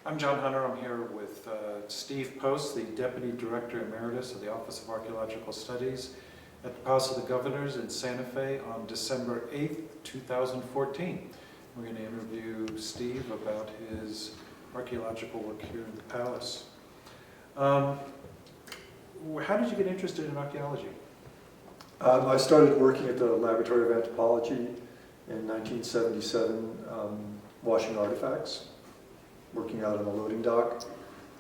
I'm John Hunner. I'm here with Steve Post, the Deputy Director Emeritus of the Office of Archaeological Studies at the Palace of the Governors in Santa Fe on December 8th, 2014. We're going to interview Steve about his archaeological work here in the palace. How did you get interested in archaeology? I started working at the Laboratory of Anthropology in 1977, washing artifacts, working out on the loading dock.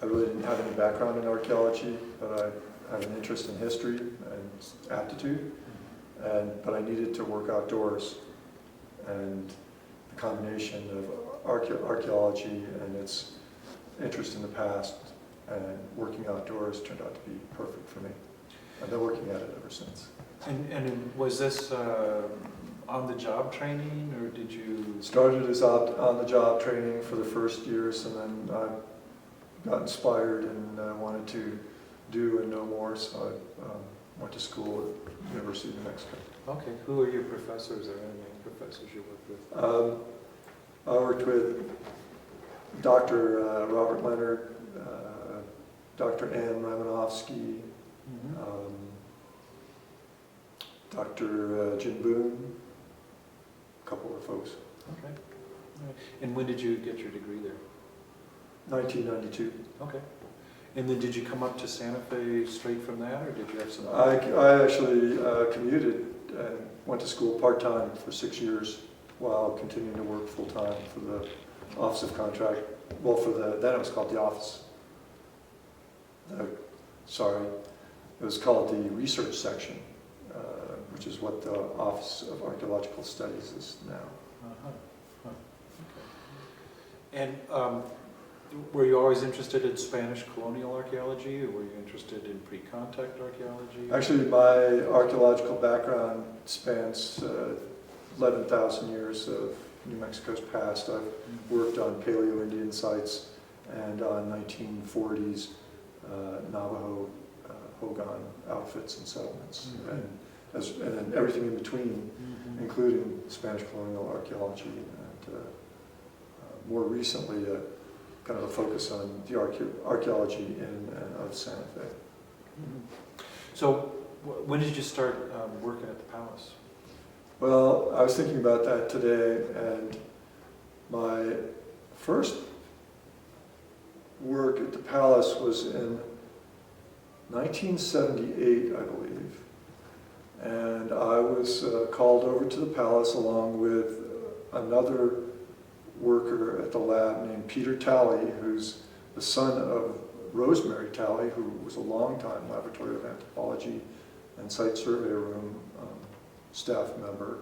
I really didn't have any background in archaeology, but I had an interest in history and aptitude, but I needed to work outdoors. And the combination of archaeology and its interest in the past and working outdoors turned out to be perfect for me. I've been working at it ever since. And was this on-the-job training, or did you... Started as on-the-job training for the first years, and then I got inspired and wanted to do and know more, so I went to school at the University of New Mexico. Okay, who are your professors, or any professors you worked with? I worked with Dr. Robert Leonard, Dr. Ann Ramanovsky, Dr. Jim Boone, a couple of folks. Okay. Right. And when did you get your degree there? 1992. Okay. And then did you come up to Santa Fe straight from that, or did you have some... I actually commuted and went to school part-time for 6 years while continuing to work full-time for the Office of Contract. Well, then it was called the Office. It was called the Research Section, which is what the Office of Archaeological Studies is now. Okay. And were you always interested in Spanish colonial archaeology, or were you interested in pre-contact archaeology? Actually, my archaeological background spans 11,000 years of New Mexico's past. I've worked on Paleo-Indian sites and on 1940s Navajo Hogan outfits and settlements, and then everything in between, including Spanish colonial archaeology, and more recently kind of a focus on the archaeology in and of Santa Fe. So when did you start working at the palace? Well, I was thinking about that today, and my first work at the palace was in 1978, I believe, and I was called over to the palace along with another worker at the lab named Peter Talley, who's the son of Rosemary Talley, who was a long-time Laboratory of Anthropology and Site Survey Room staff member.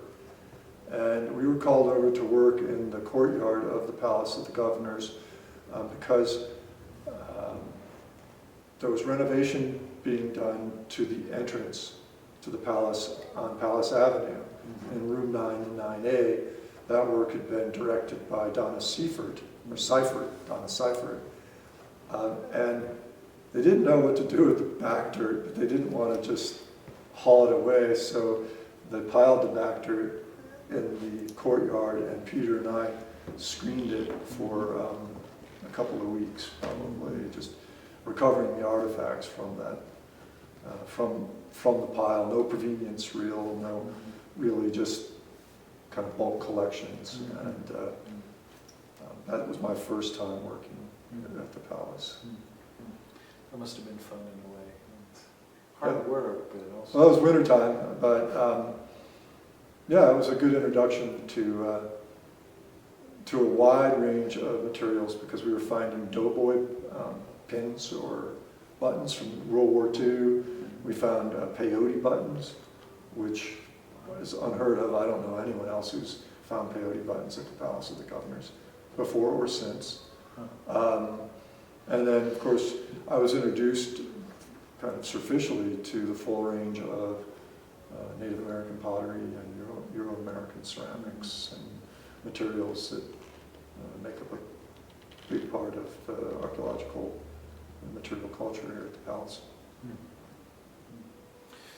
And we were called over to work in the courtyard of the Palace of the Governors because there was renovation being done to the entrance to the palace on Palace Avenue in room 9 and 9A. That work had been directed by Donna Seifert, and they didn't know what to do with the back dirt, but they didn't want to just haul it away, so they piled the back dirt in the courtyard, and Peter and I screened it for a couple of weeks, probably, just recovering the artifacts from that, from the pile. No provenience reel, no, really just kind of bulk collections, and that was my first time working at the palace. That must have been fun in a way. Hard work, but also... Well, it was wintertime, but yeah, it was a good introduction to a wide range of materials, because we were finding doughboy pins or buttons from World War II. We found peyote buttons, which is unheard of. I don't know anyone else who's found peyote buttons at the Palace of the Governors before or since. And then, of course, I was introduced kind of superficially to the full range of Native American pottery and Euro-American ceramics and materials that make up a big part of archaeological and material culture here at the Palace.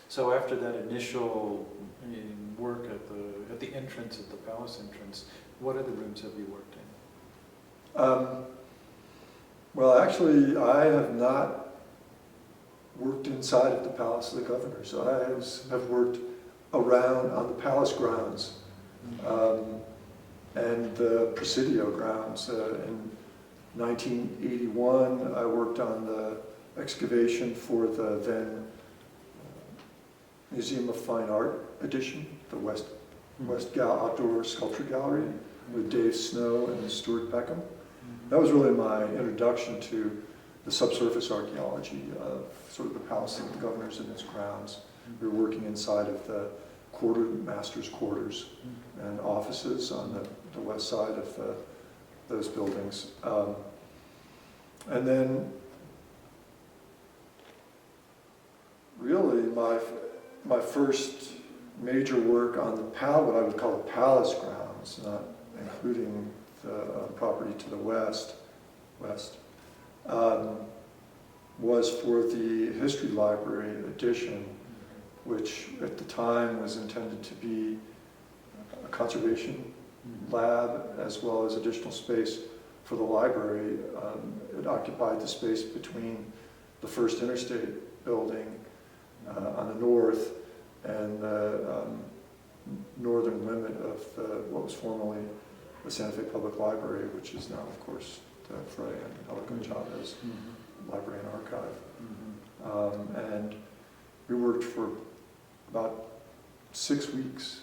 So after that initial work at the entrance, at the palace entrance, what other rooms have you worked in? Well, actually, I have not worked inside of the Palace of the Governors. I have worked around on the palace grounds and the Presidio grounds. In 1981, I worked on the excavation for the then Museum of Fine Art addition, the West Outdoor Sculpture Gallery with Dave Snow and Stewart Peckham. That was really my introduction to the subsurface archaeology of sort of the Palace of the Governors and its grounds. We were working inside of the master's quarters and offices on the west side of those buildings. And then really my first major work on the what I would call the palace grounds, not including the property to the west, was for the History Library addition, which at the time was intended to be a conservation lab as well as additional space for the library. It occupied the space between the First Interstate building on the north and the northern limit of what was formerly the Santa Fe Public Library, which is now, of course, the Frey and Helico Chavez Library and Archive. And we worked for about 6 weeks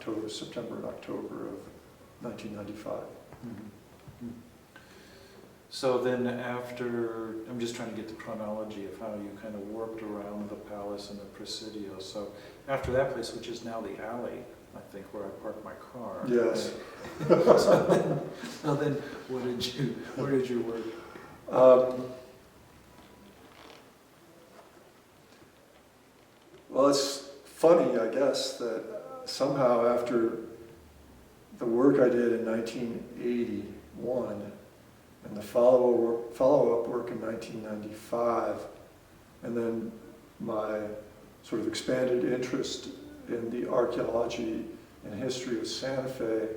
in September and October of 1995. So then after, I'm just trying to get the chronology of how you kind of worked around the palace and the Presidio. So after that place, which is now the alley, I think, where I park my car. Yes. So then where did you work? Well, it's funny, I guess, that somehow after the work I did in 1981 and the follow-up work in 1995, and then my sort of expanded interest in the archaeology and history of Santa Fe,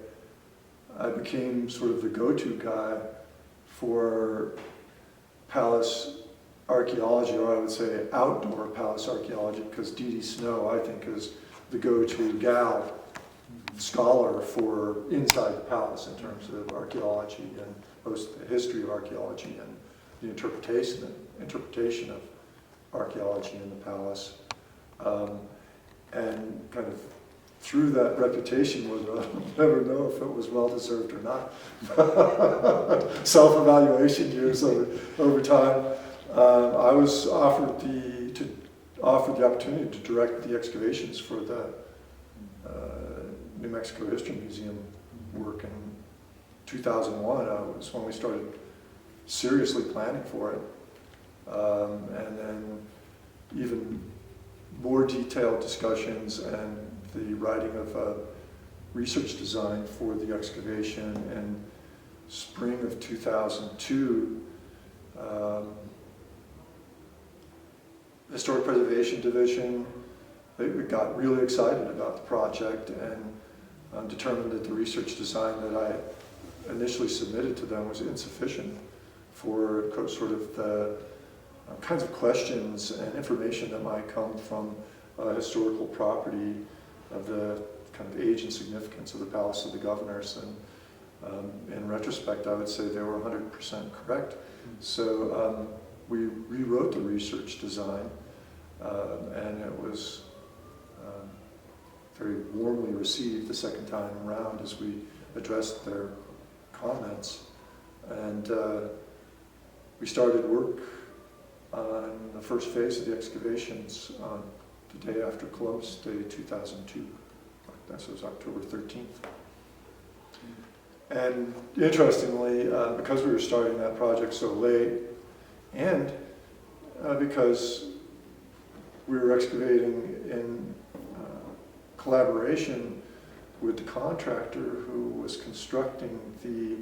I became sort of the go-to guy for palace archaeology, or I would say outdoor palace archaeology, because Dee Snow, I think, is the go-to gal scholar for inside the palace in terms of archaeology and both the history of archaeology and the interpretation of archaeology in the palace. And kind of through that reputation, whether I'll never know if it was well-deserved or not, self-evaluation years over time, I was offered the opportunity to direct the excavations for the New Mexico History Museum work in 2001. Was when we started seriously planning for it, and then even more detailed discussions and the writing of a research design for the excavation in spring of 2002. Historic Preservation Division, they got really excited about the project and determined that the research design that I initially submitted to them was insufficient for sort of the kinds of questions and information that might come from historical property of the kind of age and significance of the Palace of the Governors. And in retrospect, I would say they were 100% correct. So we rewrote the research design, and it was very warmly received the second time around as we addressed their comments. And we started work on the first phase of the excavations on the day after Columbus Day 2002. That was October 13th. And interestingly, because we were starting that project so late, and because we were excavating in collaboration with the contractor who was constructing the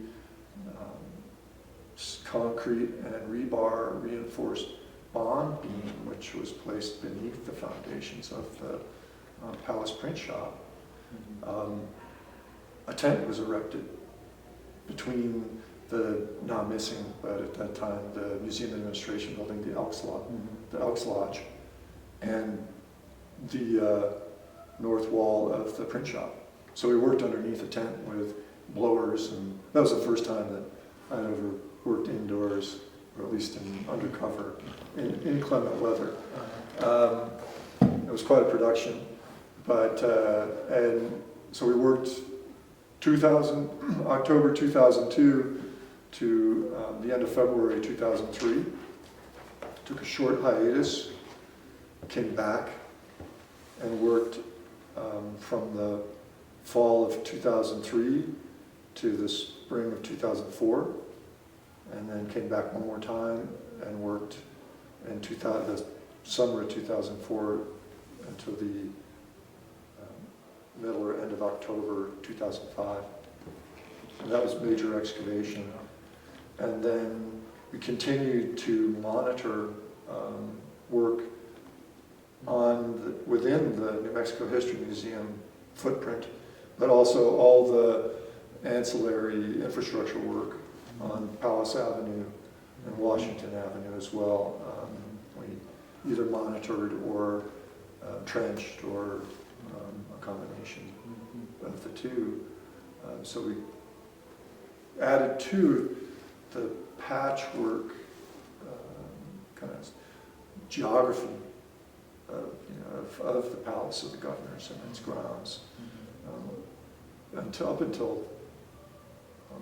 concrete and rebar reinforced bond beam, which was placed beneath the foundations of the Palace print shop. A tent was erected between the now missing, but at that time, the Museum Administration building, the Elks Lodge, and the north wall of the print shop. So we worked underneath a tent with blowers, and that was the first time that I'd ever worked indoors, or at least in undercover, in inclement weather. It was quite a production, but, and so we worked October 2002 to the end of February 2003. Took a short hiatus, came back, and worked from the fall of 2003 to the spring of 2004, and then came back one more time and worked in the summer of 2004 until the middle or end of October 2005. And that was major excavation. And then we continued to monitor work within the New Mexico History Museum footprint, but also all the ancillary infrastructure work on Palace Avenue and Washington Avenue as well. We either monitored or trenched, or a combination of the two. So we added to the patchwork kind of geography of the Palace of the Governors and its grounds up until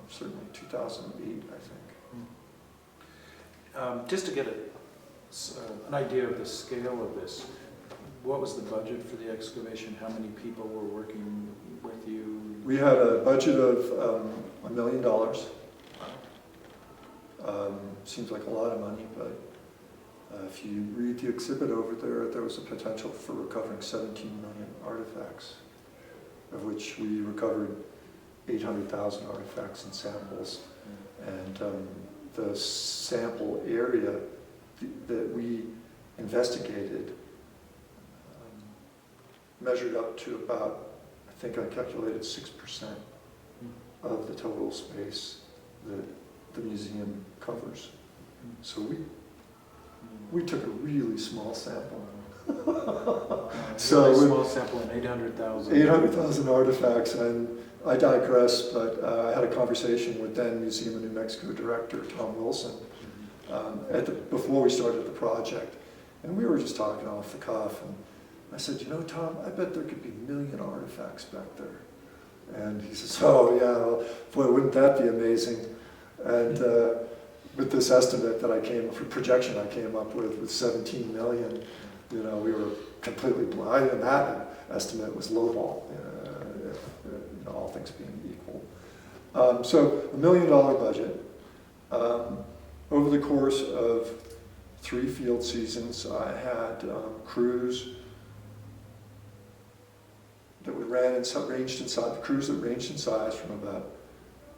certainly 2008, I think. Just to get an idea of the scale of this, what was the budget for the excavation? How many people were working with you? We had a budget of $1 million. Seems like a lot of money, but if you read the exhibit over there, there was a potential for recovering 17 million artifacts, of which we recovered 800,000 artifacts and samples. And the sample area that we investigated measured up to about, I think I calculated 6% of the total space that the museum covers. So we took a really small sample. So really small sample and 800,000. 800,000 artifacts, and I digress, but I had a conversation with then Museum of New Mexico Director Tom Wilson before we started the project, and we were just talking off the cuff, and I said, you know, Tom, I bet there could be 1 million artifacts back there. And he says, oh yeah, well, boy, wouldn't that be amazing? And with this estimate that projection I came up with 17 million, you know, we were completely blind, and that estimate was lowball, if all things being equal. So $1 million budget. Over the course of 3 field seasons, I had crews that ranged in size from about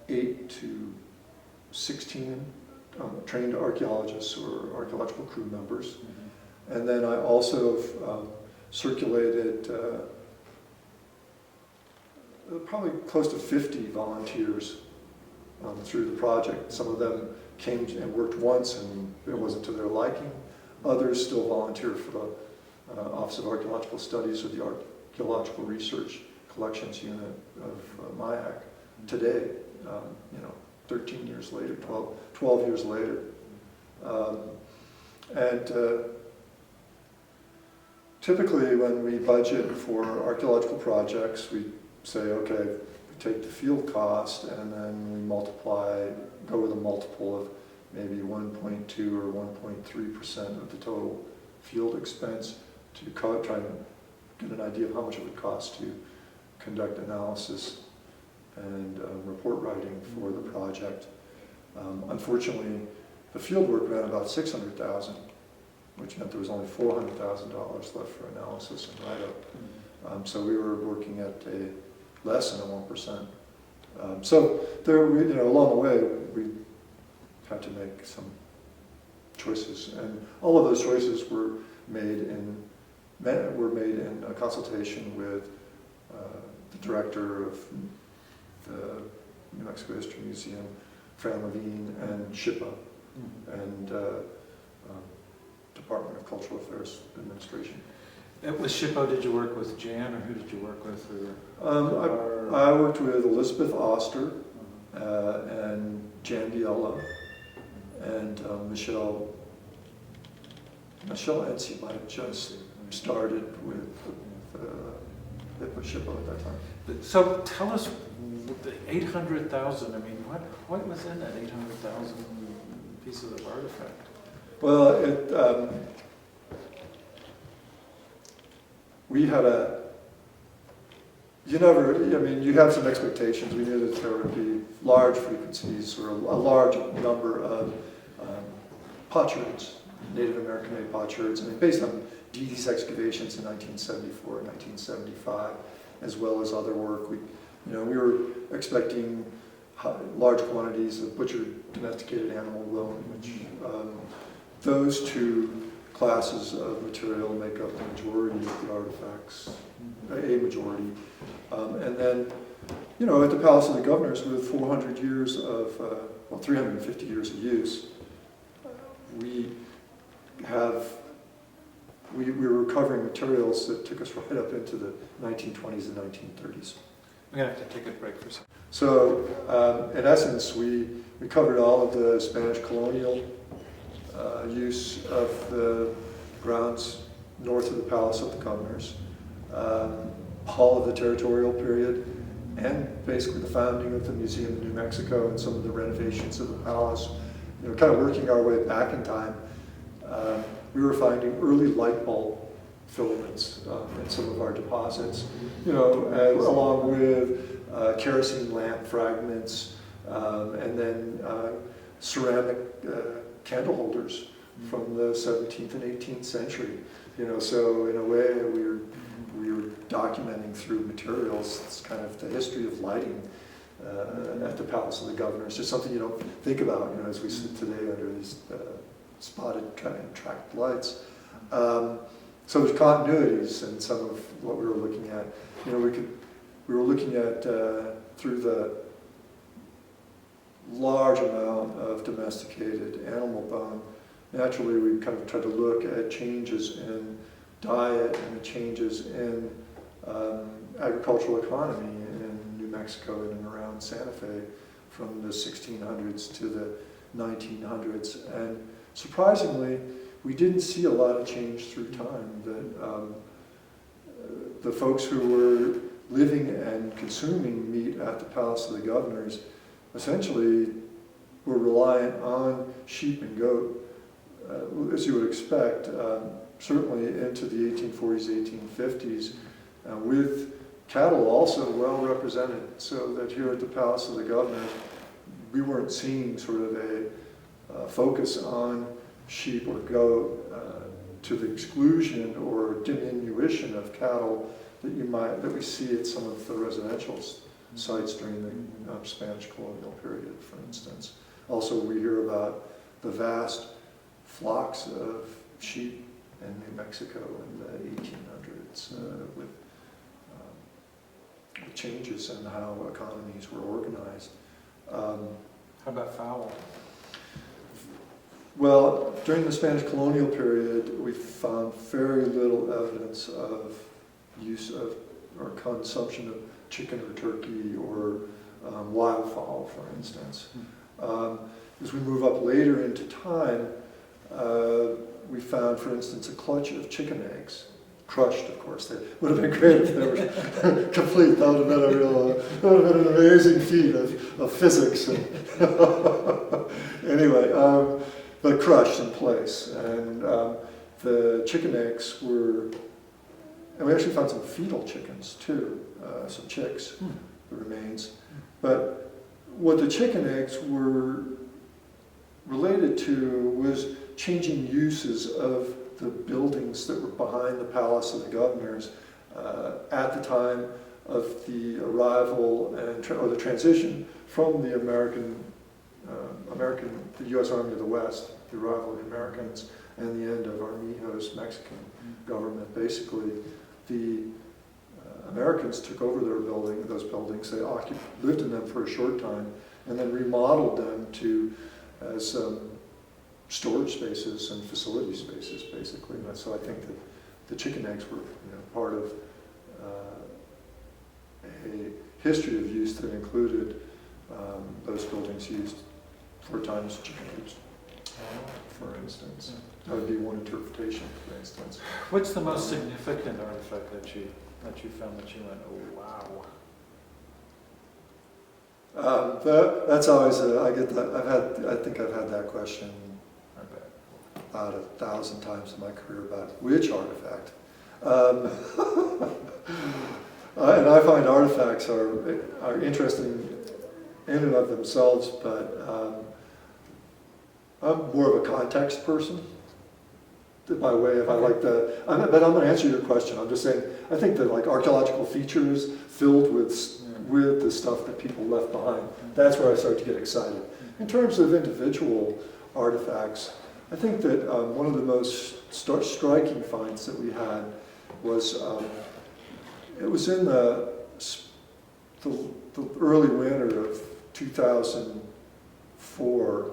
8 to 16 trained archaeologists or archaeological crew members. And then I also circulated probably close to 50 volunteers through the project. Some of them came and worked once and it wasn't to their liking. Others still volunteer for the Office of Archaeological Studies or the Archaeological Research Collections Unit of MIAC today, 13 years later, 12 years later. Typically when we budget for archaeological projects, we say, okay, we take the field cost and then we go with a multiple of maybe 1.2 or 1.3% of the total field expense to try and get an idea of how much it would cost to conduct analysis and report writing for the project. Unfortunately, the field work ran about $600,000, which meant there was only $400,000 left for analysis and write-up. So we were working at less than a 1%. So there, along the way, we had to make some choices, and all of those choices were made in a consultation with the director of the New Mexico History Museum, Framavine, and SHPA, and Department of Cultural Affairs Administration. With SHPA, did you work with Jan, or who did you work with? Or, I worked with Elizabeth Oster and Jan Biella and Michelle Ensi might have just started with SHPA at that time. So tell us, the 800,000, I mean, what was in that 800,000 pieces of artifact? Well, we had you have some expectations. We knew that there would be large frequencies or a large number of potsherds, Native American-made potsherds. I mean, based on these excavations in 1974 and 1975, as well as other work. We were expecting large quantities of butchered domesticated animal bone, which those two classes of material make up the majority of the artifacts, a majority. And then, at the Palace of the Governors, with 400 years of, 350 years of use, we were recovering materials that took us right up into the 1920s and 1930s. I'm going to have to take a break for a second. So, in essence, we covered all of the Spanish colonial use of the grounds north of the Palace of the Governors, all of the territorial period, and basically the founding of the Museum of New Mexico and some of the renovations of the palace. Kind of working our way back in time. We were finding early light bulb filaments in some of our deposits, along with kerosene lamp fragments, and then ceramic candle holders from the 17th and 18th century. So in a way we were documenting through materials. It's kind of the history of lighting at the Palace of the Governors. Just something you don't think about, as we sit today under these spotted and tracked lights. So there's continuities in some of what we were looking at. We were looking at through the large amount of domesticated animal bone. Naturally, we kind of tried to look at changes in diet and the changes in agricultural economy in New Mexico and around Santa Fe from the 1600s to the 1900s. And surprisingly, we didn't see a lot of change through time. That the folks who were living and consuming meat at the Palace of the Governors essentially were reliant on sheep and goat, as you would expect, certainly into the 1840s, 1850s, with cattle also well represented, so that here at the Palace of the Governors, we weren't seeing sort of a focus on sheep or goat to the exclusion or diminution of cattle that we see at some of the residential sites during the Spanish colonial period, for instance. Also, we hear about the vast flocks of sheep in New Mexico in the 1800s with changes in how economies were organized. How about fowl? Well, during the Spanish colonial period, we found very little evidence of use of or consumption of chicken or turkey or wildfowl, for instance. As we move up later into time, we found, for instance, a clutch of chicken eggs, crushed, of course. They would have been great if they were complete. That would have been an amazing feat of physics. Anyway, but crushed in place. And the chicken eggs were, and we actually found some fetal chickens too, some chicks, the remains. But what the chicken eggs were related to was changing uses of the buildings that were behind the Palace of the Governors at the time of the arrival or the transition from the the U.S. Army of the West, the arrival of the Americans, and the end of Armijo's Mexican government. Basically, the Americans took over those buildings. They lived in them for a short time, and then remodeled them as storage spaces and facility spaces, basically. And so I think that the chicken eggs were part of a history of use that included those buildings used 4 times chicken coops, for instance. That would be one interpretation, for instance. What's the most significant artifact that you found that you went, oh wow? That's always I get that. I think I've had that question about 1,000 times in my career about which artifact. And I find artifacts are interesting in and of themselves, but I'm more of a context person. By way of, but I'm going to answer your question. I'm just saying, I think that like archaeological features filled with the stuff that people left behind, that's where I start to get excited. In terms of individual artifacts, I think that one of the most striking finds that we had was, it was in the early winter of 2004,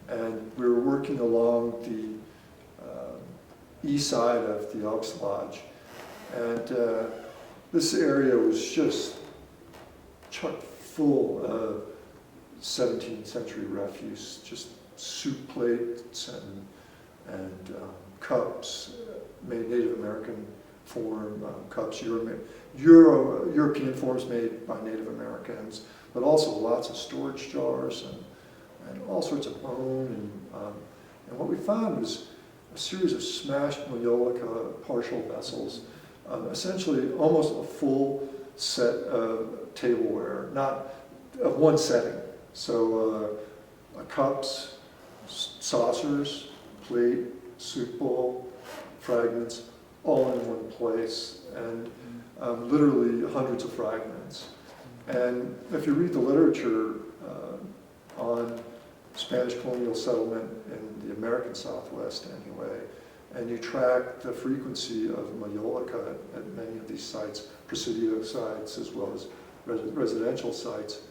and we were working along the east side of the Elks Lodge, and this area was just chock full of 17th century refuse, just soup plates and cups, made Native American form cups, European forms made by Native Americans, but also lots of storage jars and all sorts of bone, and what we found was a series of smashed Maiolica partial vessels, essentially almost a full set of tableware, not of one setting. So cups, saucers, plate, soup bowl, fragments, all in one place, and literally hundreds of fragments. And if you read the literature on Spanish colonial settlement in the American Southwest anyway, and you track the frequency of Maiolica at many of these sites, Presidio sites as well as residential sites,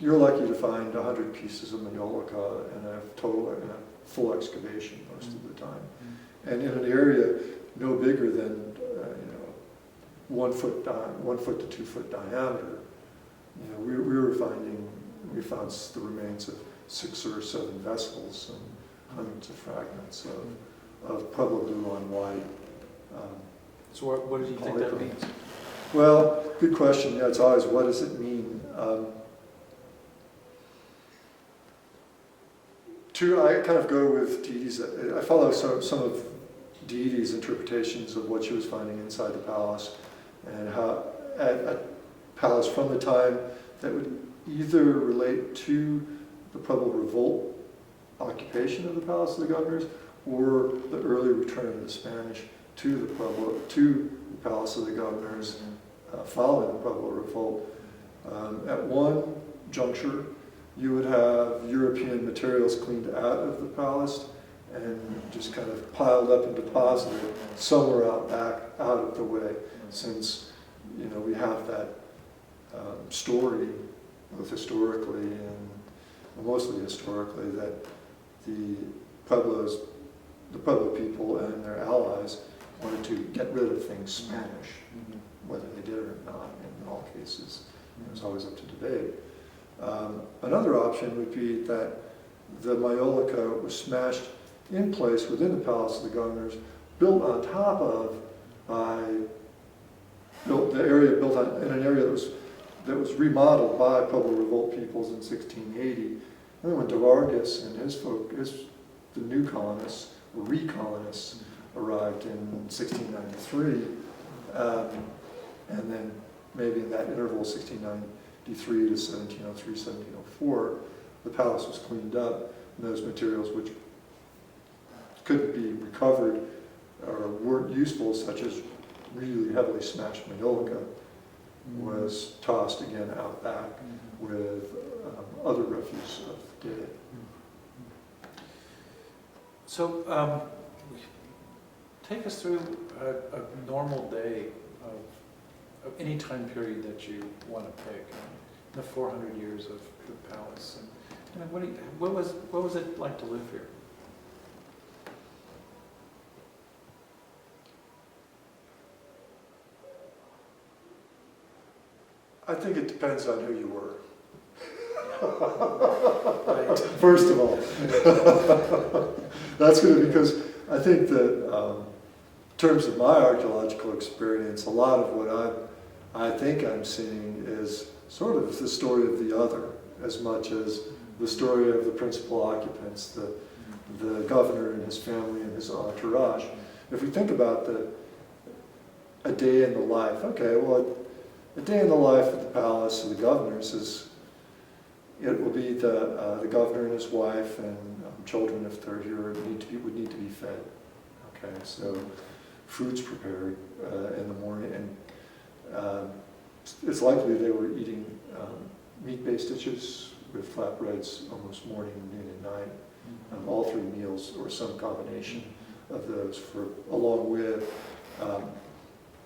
you're likely to find 100 pieces of Maiolica in a full excavation most of the time. And in an area no bigger than 1 foot to 2 foot diameter, we found the remains of 6 or 7 vessels and hundreds of fragments of Pueblo-built white. So what do you think that means? Well, good question. Yeah, it's always, what does it mean? I kind of go with Didi's. I follow some of Didi's interpretations of what she was finding inside the palace, and how at palace from the time that would either relate to the Pueblo revolt occupation of the Palace of the Governors, or the early return of the Spanish to the Palace of the Governors following the Pueblo revolt. At one juncture, you would have European materials cleaned out of the palace and just kind of piled up and deposited somewhere out back, out of the way, since we have that story, both historically and mostly historically, that the Pueblo people and their allies wanted to get rid of things Spanish, whether they did or not. In all cases, it was always up to debate. Another option would be that the Maiolica was smashed in place within the Palace of the Governors, built on top of in an area that was remodeled by Pueblo revolt peoples in 1680. And then when de Vargas and the new colonists, or re-colonists, arrived in 1693, and then maybe in that interval, 1693 to 1703, 1704, the palace was cleaned up, and those materials which couldn't be recovered or weren't useful, such as really heavily smashed Maiolica, was tossed again out back with other refuse of the day. So take us through a normal day of any time period that you want to pick. the 400 years of the palace. And what was it like to live here? I think it depends on who you were. Right. First of all. That's good, because I think that in terms of my archaeological experience, a lot of what I think I'm seeing is sort of the story of the other, as much as the story of the principal occupants, the governor and his family and his entourage. If we think about a day in the life, okay, well, a day in the life at the palace of the governors is, it will be the governor and his wife and children, if they're here, would need to be fed. Okay, so food's prepared in the morning, and it's likely they were eating meat-based dishes with flatbreads almost morning, noon, and night. All three meals, or some combination of those, along with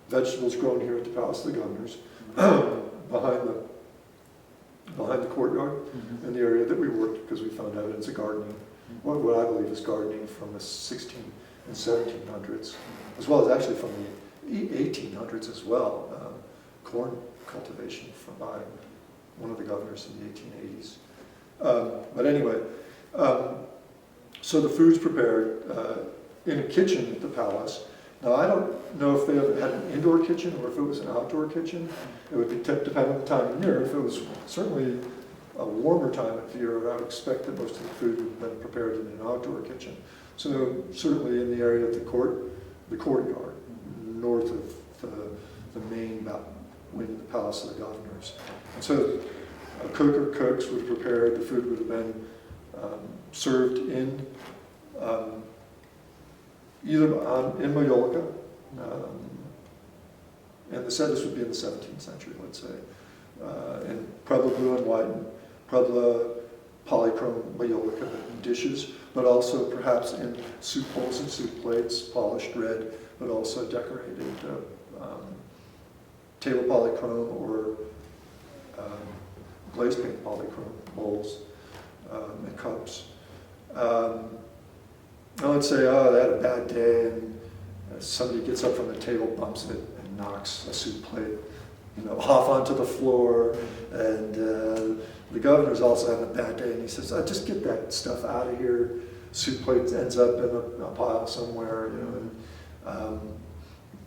vegetables grown here at the Palace of the Governors, behind the courtyard, in the area that we worked, because we found evidence of gardening, what I believe is gardening from the 16 and 1700s, as well as actually from the 1800s as well. Corn cultivation by one of the governors in the 1880s. But anyway, so the food's prepared in a kitchen at the palace. Now, I don't know if they had an indoor kitchen or if it was an outdoor kitchen. It would depend on the time of year. If it was certainly a warmer time of year, I would expect that most of the food would have been prepared in an outdoor kitchen. So certainly in the area of the courtyard, north of the main wing of the Palace of the Governors. And so a cook or cooks would have prepared, the food would have been served in either in Mallorca, and this would be in the 17th century, let's say, in Pueblo blue and white, and Pueblo polychrome Mallorca dishes, but also perhaps in soup bowls and soup plates, polished red, but also decorated table polychrome or glazed paint polychrome bowls and cups. Now let's say, oh, they had a bad day, and somebody gets up from the table, bumps it, and knocks a soup plate, off onto the floor, and the governor's also having a bad day, and he says, oh, just get that stuff out of here. Soup plate ends up in a pile somewhere, and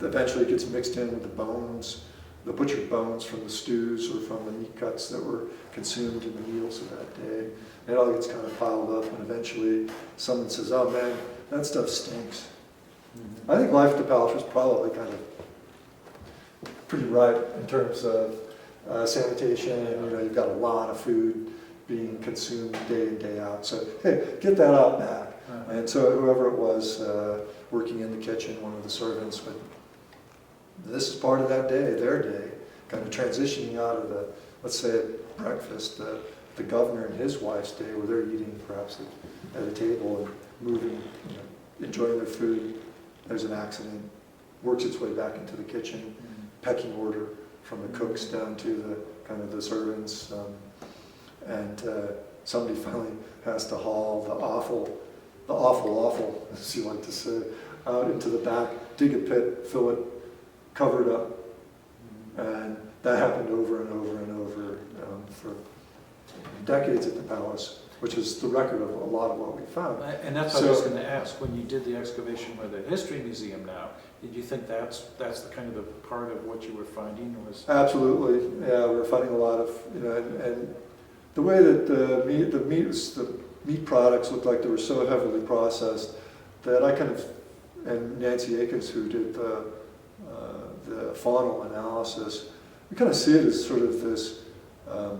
eventually it gets mixed in with the bones, the butchered bones from the stews or from the meat cuts that were consumed in the meals of that day. It all gets kind of piled up, and eventually someone says, oh man, that stuff stinks. I think life at the palace was probably kind of pretty ripe in terms of sanitation. You've got a lot of food being consumed day in, day out. So, hey, get that out back. And so whoever it was working in the kitchen, one of the servants would, this is part of that day, their day, kind of transitioning out of the, let's say at breakfast, the governor and his wife's day, where they're eating perhaps at a table and moving, enjoying their food. There's an accident, works its way back into the kitchen, pecking order from the cooks down to the kind of the servants, and somebody finally has to haul the awful, as you like to say, out into the back, dig a pit, fill it, cover it up, and that happened over and over and over for decades at the palace, which is the record of a lot of what we found. And that's what I was going to ask. When you did the excavation with the History Museum now, did you think that's the kind of the part of what you were finding? Was absolutely, yeah. We were finding a lot of, and the way that the meat products looked like they were so heavily processed that I kind of, and Nancy Akins, who did the faunal analysis, we kind of see it as sort of this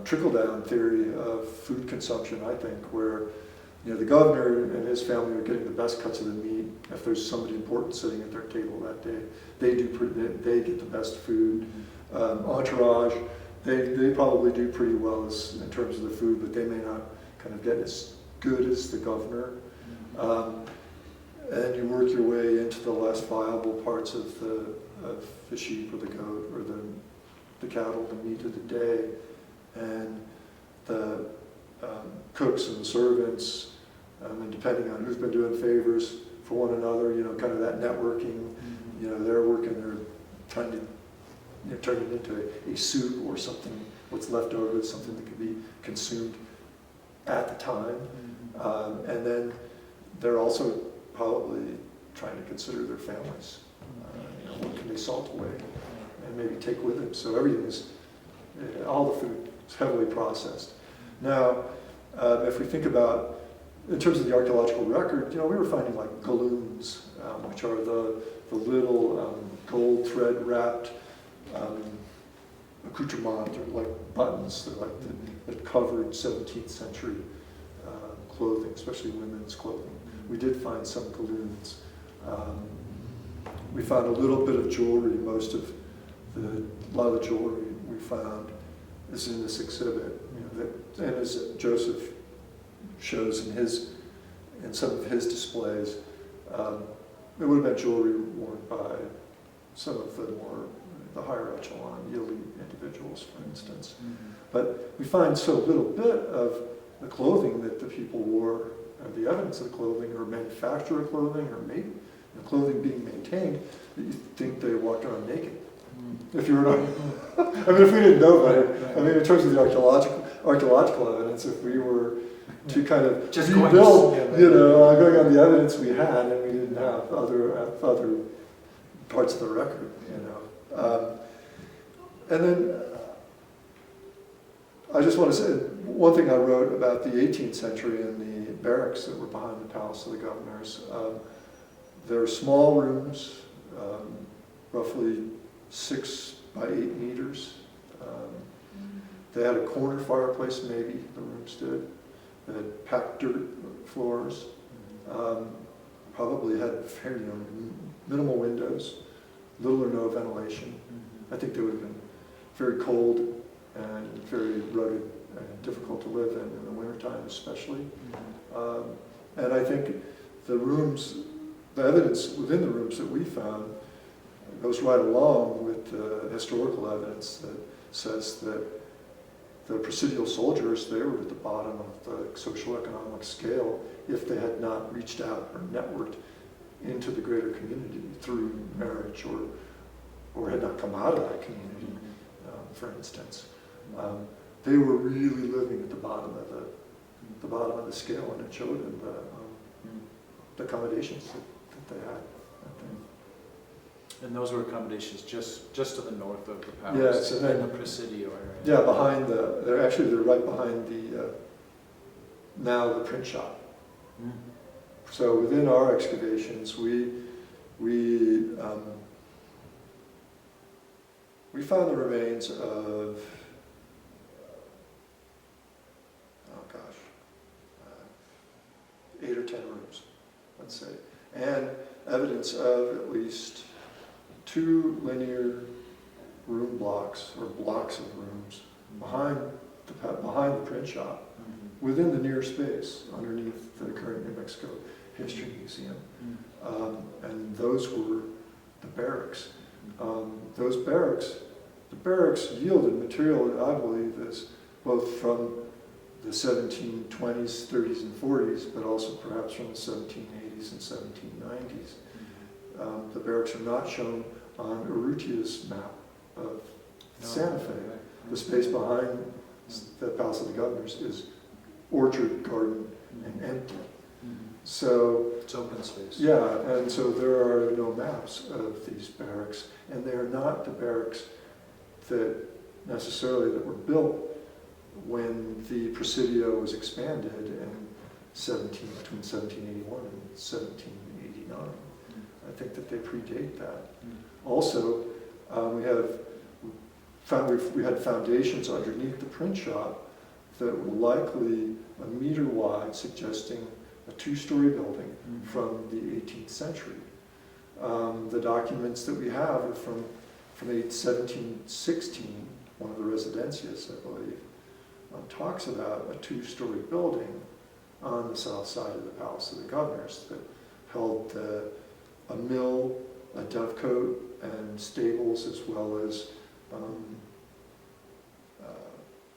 trickle-down theory of food consumption, I think, where the governor and his family are getting the best cuts of the meat. If there's somebody important sitting at their table that day, they get the best food. Entourage, they probably do pretty well in terms of the food, but they may not kind of get as good as the governor. And you work your way into the less viable parts of the sheep or the goat or the cattle, the meat of the day. and the cooks and the servants, and depending on who's been doing favors for one another, kind of that networking, they're working, they're trying to turn it into a soup or something, what's left over, something that can be consumed at the time. And then they're also probably trying to consider their families. What can they salt away and maybe take with them? So everything is, all the food is heavily processed. Now, if we think about, in terms of the archaeological record, we were finding like galloons, which are the little gold thread wrapped accoutrement, or like buttons that covered 17th century clothing, especially women's clothing. We did find some galloons. We found a little bit of jewelry. A lot of the jewelry we found is in this exhibit. And as Joseph shows in some of his displays, it would have been jewelry worn by some of the higher echelon, elite individuals, for instance. But we find so little bit of the clothing that the people wore, or the evidence of the clothing, or manufacture of clothing, or clothing being maintained, that you think they walked around naked. If you were not, if we didn't know about it, in terms of the archaeological evidence, if we were to kind of just rebuild, going on the evidence we had, and we didn't have other parts of the record, and then I just want to say one thing I wrote about the 18th century and the barracks that were behind the Palace of the Governors. There are small rooms, roughly 6 by 8 meters. They had a corner fireplace, maybe, the rooms did. They had packed dirt floors. Probably had very, minimal windows, little or no ventilation. I think they would have been very cold and very rugged and difficult to live in the wintertime especially. And I think the evidence within the rooms that we found goes right along with the historical evidence that says that the Presidio soldiers, they were at the bottom of the social economic scale if they had not reached out or networked into the greater community through marriage or had not come out of that community, for instance. They were really living at the bottom of the scale, and it showed in the accommodations that they had. And those were accommodations just to the north of the palace, yes, and then in the Presidio area. Yeah, they're right behind now the print shop. So within our excavations, we found the remains of 8 or 10 rooms, let's say, and evidence of at least 2 linear room blocks, or blocks of rooms, behind the print shop, within the near space, underneath the current New Mexico History Museum. And those were the barracks. The barracks yielded material that I believe is both from the 1720s, 30s, and 40s, but also perhaps from the 1780s and 1790s. The barracks are not shown on Urrutia's map of Santa Fe. The space behind the Palace of the Governors is orchard, garden, and empty. So it's open space. Yeah, and so there are no maps of these barracks, and they are not the barracks that were built when the Presidio was expanded between 1781 and 1789. I think that they predate that. Also, we had foundations underneath the print shop that were likely a meter wide, suggesting a 2-story building from the 18th century. The documents that we have are from 1716, one of the residencias, I believe, talks about a 2-story building on the south side of the Palace of the Governors that held a mill, a dovecote, and stables, as well as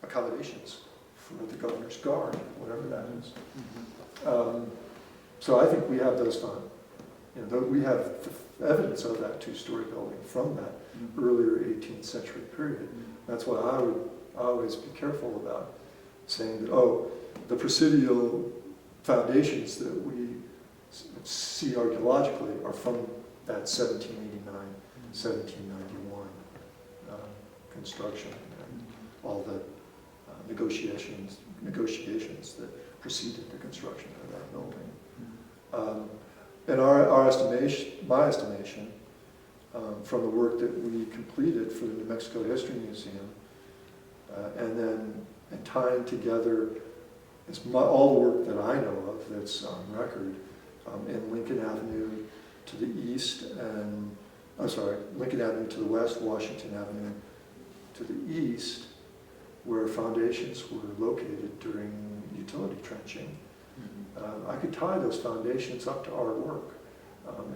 accommodations for the governor's guard, whatever that is. So I think we have those found. We have the evidence of that two-story building from that earlier 18th century period. That's why I would always be careful about saying that, oh, the Presidio foundations that we see archaeologically are from that 1789, 1791 construction, and all the negotiations that preceded the construction of that building. And our estimation, my estimation, from the work that we completed for the New Mexico History Museum, and tying together all the work that I know of that's on record in Lincoln Avenue to the east, and Lincoln Avenue to the west, Washington Avenue to the east, where foundations were located during utility trenching. I could tie those foundations up to our work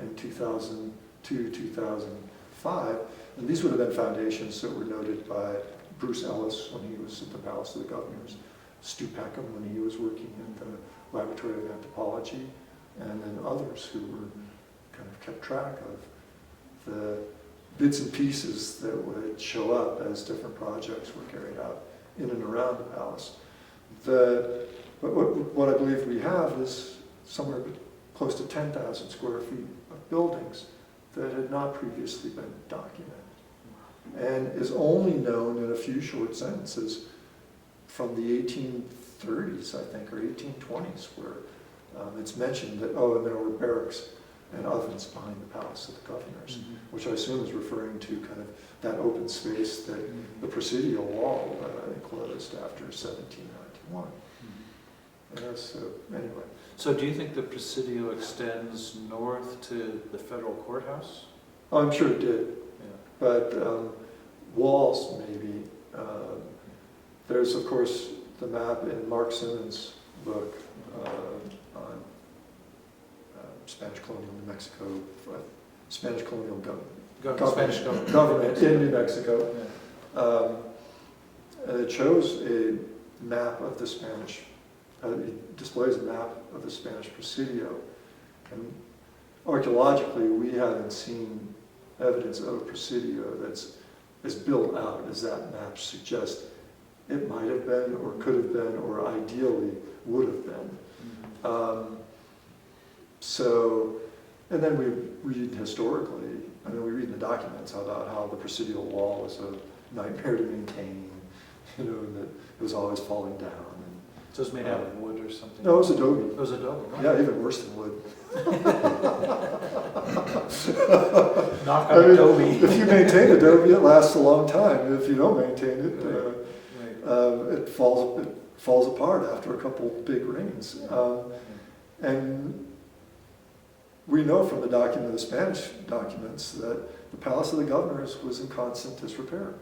in 2002, 2005, and these would have been foundations that were noted by Bruce Ellis when he was at the Palace of the Governors, Stu Peckham when he was working in the Laboratory of Anthropology, and then others who were kind of kept track of the bits and pieces that would show up as different projects were carried out in and around the palace. What I believe we have is somewhere close to 10,000 square feet of buildings that had not previously been documented, and is only known in a few short sentences from the 1830s, I think, or 1820s, where it's mentioned that, and there were barracks and ovens behind the Palace of the Governors, which I assume is referring to kind of that open space that the Presidio wall enclosed after 1791. So anyway. So do you think the Presidio extends north to the federal courthouse? Oh, I'm sure it did. Yeah. But walls, maybe. There's, of course, the map in Mark Simmons' book on Spanish colonial New Mexico, Spanish colonial government in New Mexico. Yeah. And it shows a map of the Spanish, it displays a map of the Spanish Presidio. And archaeologically, we haven't seen evidence of a Presidio that's as built out as that map suggests it might have been, or could have been, or ideally would have been. And then we read historically, we read in the documents about how the Presidio wall was a nightmare to maintain, and that it was always falling down. So it's made out of wood or something? No, it was adobe. It was adobe, right? Yeah, even worse than wood. Knock on adobe. If you maintain adobe, it lasts a long time. If you don't maintain it, it falls apart after a couple big rains. And we know from the Spanish documents that the Palace of the Governors was in constant disrepair.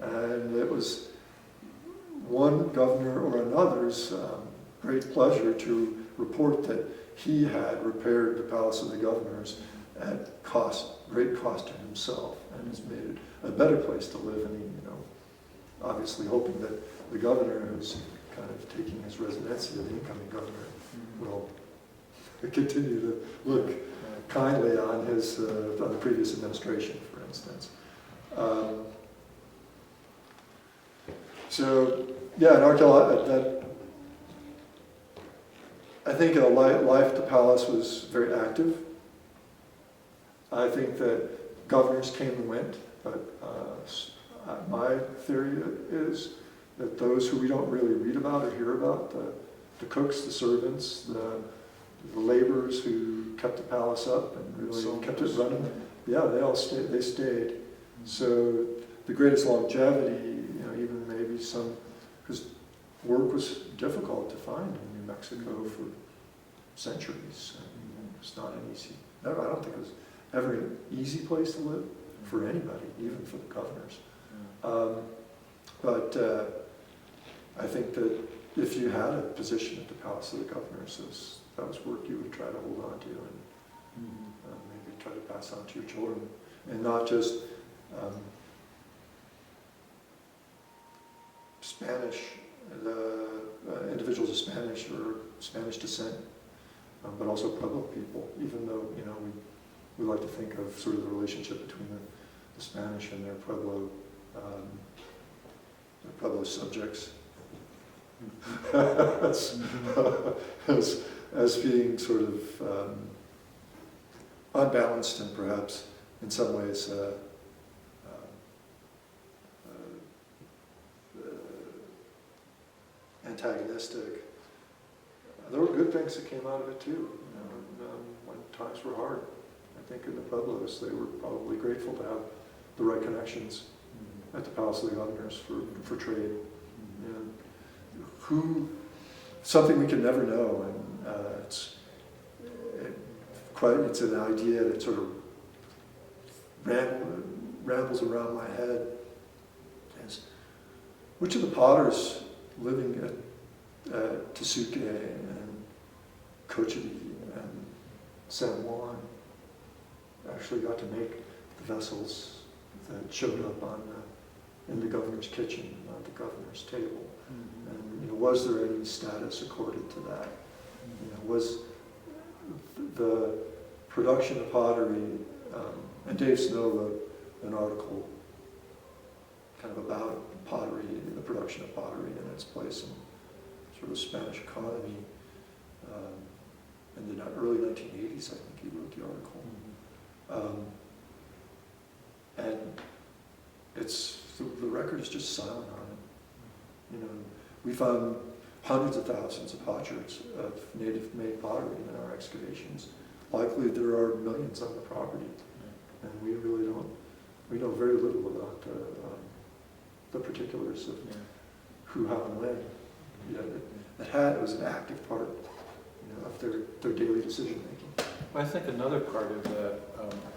And it was one governor or another's great pleasure to report that he had repaired the Palace of the Governors at great cost to himself, and has made it a better place to live. And he, obviously hoping that the governor, who's kind of taking his residency, the incoming governor, will continue to look kindly on his on the previous administration, for instance. So, yeah, in archaeology, I think in life the palace was very active. I think that governors came and went, but my theory is that those who we don't really read about or hear about, the cooks, the servants, the laborers who kept the palace up and really kept it running, they all stayed. They stayed. So the greatest longevity, even maybe because work was difficult to find in New Mexico for centuries. It's not an easy. I don't think it was ever an easy place to live for anybody, even for the governors. But I think that if you had a position at the Palace of the Governors, that was work you would try to hold on to and maybe try to pass on to your children, and not just Spanish, the individuals of Spanish or Spanish descent, but also Pueblo people, even though, you know, we like to think of sort of the relationship between the Spanish and their Pueblo subjects as being sort of unbalanced and perhaps in some ways antagonistic. There were good things that came out of it too. You know, when times were hard, I think in the Pueblos they were probably grateful to have the right connections at the Palace of the Governors for trade. And something we can never know, and it's an idea that sort of rambles around my head. Is which of the potters living at Tesuque and Cochiti and San Juan actually got to make the vessels that showed up in the governor's kitchen, on the governor's table? And, you know, was there any status accorded to that? You know, was the production of pottery, and Dave Snow wrote an article kind of about pottery, the production of pottery and its place in sort of Spanish economy in the early 1980s, I think he wrote the article. And the record is just silent on it. You know, we found hundreds of thousands of potsherds of native-made pottery in our excavations. Likely there are millions on the property, and we know very little about the particulars of who, how, and when. You know, it was an active part, you know, of their daily decision making. Well, I think another part of that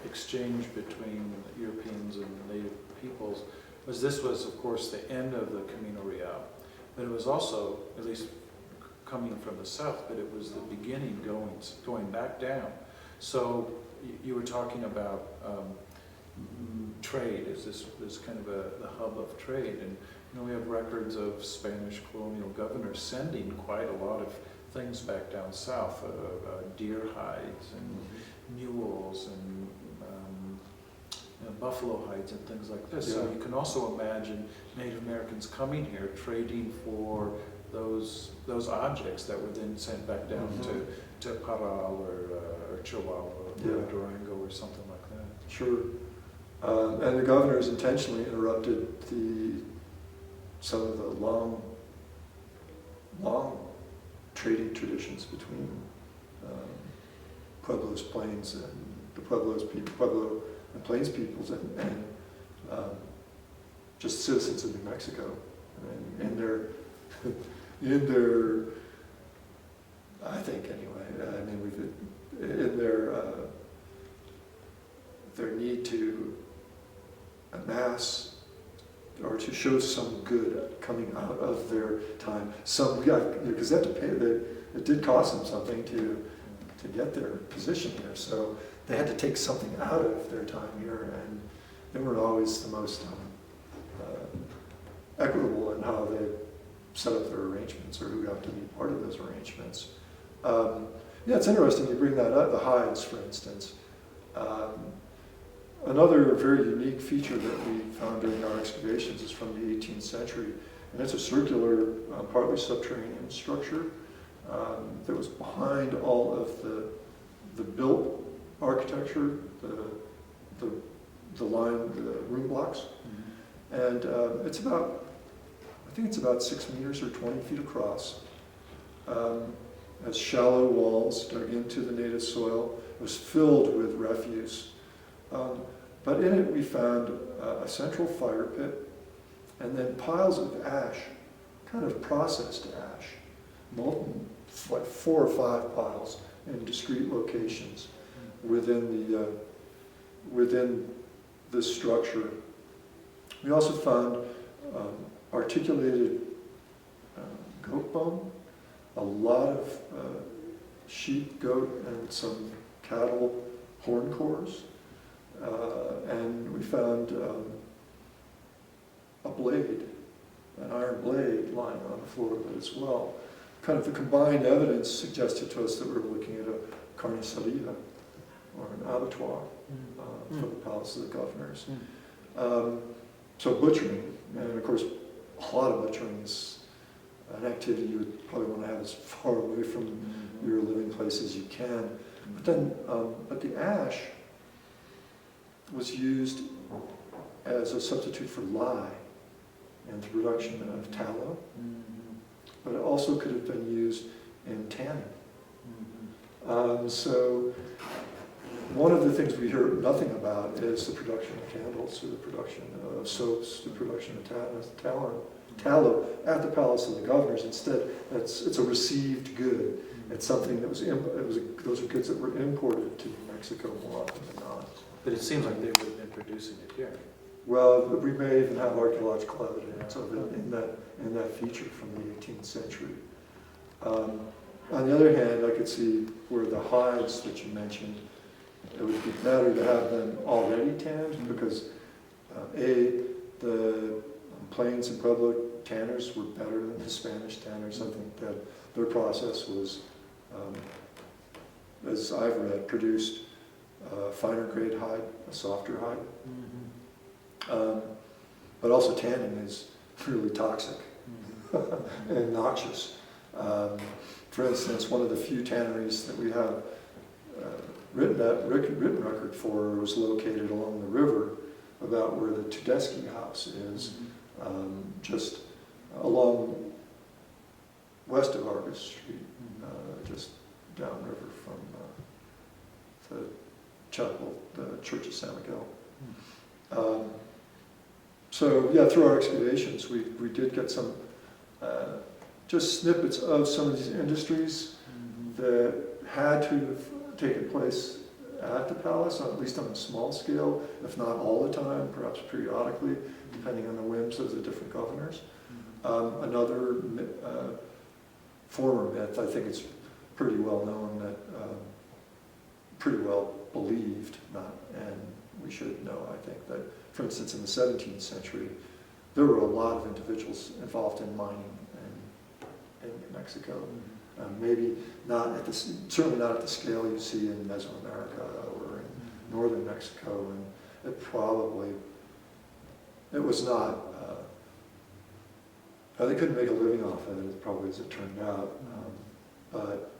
exchange between Europeans and native peoples was this was, of course, the end of the Camino Real, but it was also, at least coming from the south, but it was the beginning going back down. So you were talking about trade as this kind of the hub of trade, and you know, we have records of Spanish colonial governors sending quite a lot of things back down south, deer hides and mules and you know, buffalo hides and things like this. So you can also imagine Native Americans coming here trading for those objects that were then sent back down to Parral or Chihuahua or Durango or something like that. Sure. And the governors intentionally interrupted some of the long trading traditions between Pueblo's Plains and the Pueblo and Plains peoples and just citizens of New Mexico. And in their, I think anyway, I mean, in their need to amass or to show some good coming out of their time, because they have to pay. It did cost them something to get their position here, so they had to take something out of their time here, and they weren't always the most equitable in how they set up their arrangements or who got to be part of those arrangements. Yeah, it's interesting you bring that up, the hides, for instance. Another very unique feature that we found during our excavations is from the 18th century, and it's a circular, partly subterranean structure that was behind all of the built architecture, the room blocks, and it's about, I think it's about 6 meters or 20 feet across. Has shallow walls dug into the native soil. It was filled with refuse. But in it we found a central fire pit and then piles of ash, kind of processed ash, molten, like 4 or 5 piles in discrete locations within this structure. We also found articulated goat bone, a lot of sheep, goat, and some cattle horn cores. And we found a blade, an iron blade lying on the floor of it as well. Kind of the combined evidence suggested to us that we were looking at a carniceria, or an abattoir, for the palace of the governors. So butchering, and of course a lot of butchering is an activity you would probably want to have as far away from your living place as you can. But then, but the ash was used as a substitute for lye in the production of tallow, but it also could have been used in tanning. So one of the things we hear nothing about is the production of candles, or the production of soaps, the production of tallow at the palace of the governors. Instead, it's a received good. It's something that those are goods that were imported to Mexico more often than not. But it seems like they would have been producing it here. Well, we may even have archaeological evidence of it in that feature from the 18th century. On the other hand, I could see where the hides that you mentioned, it would be better to have them already tanned because the Plains and Pueblo tanners were better than the Spanish tanners. I think that their process was, as I've read, produced a finer grade hide, a softer hide. But also tanning is really toxic and noxious. For instance, one of the few tanneries that we have written record for was located along the river about where the Tedeschi house is, just along west of Argus Street, just downriver from the chapel, the Church of San Miguel. So yeah, through our excavations, we did get some just snippets of some of these industries that had to have taken place at the palace, at least on a small scale, if not all the time, perhaps periodically, depending on the whims of the different governors. Another former myth, I think it's pretty well known that, pretty well believed, and we should know, I think, that, for instance, in the 17th century, there were a lot of individuals involved in mining in New Mexico. Maybe not at certainly not at the scale you see in Mesoamerica or in northern Mexico, and it was not, they couldn't make a living off of it, probably as it turned out. But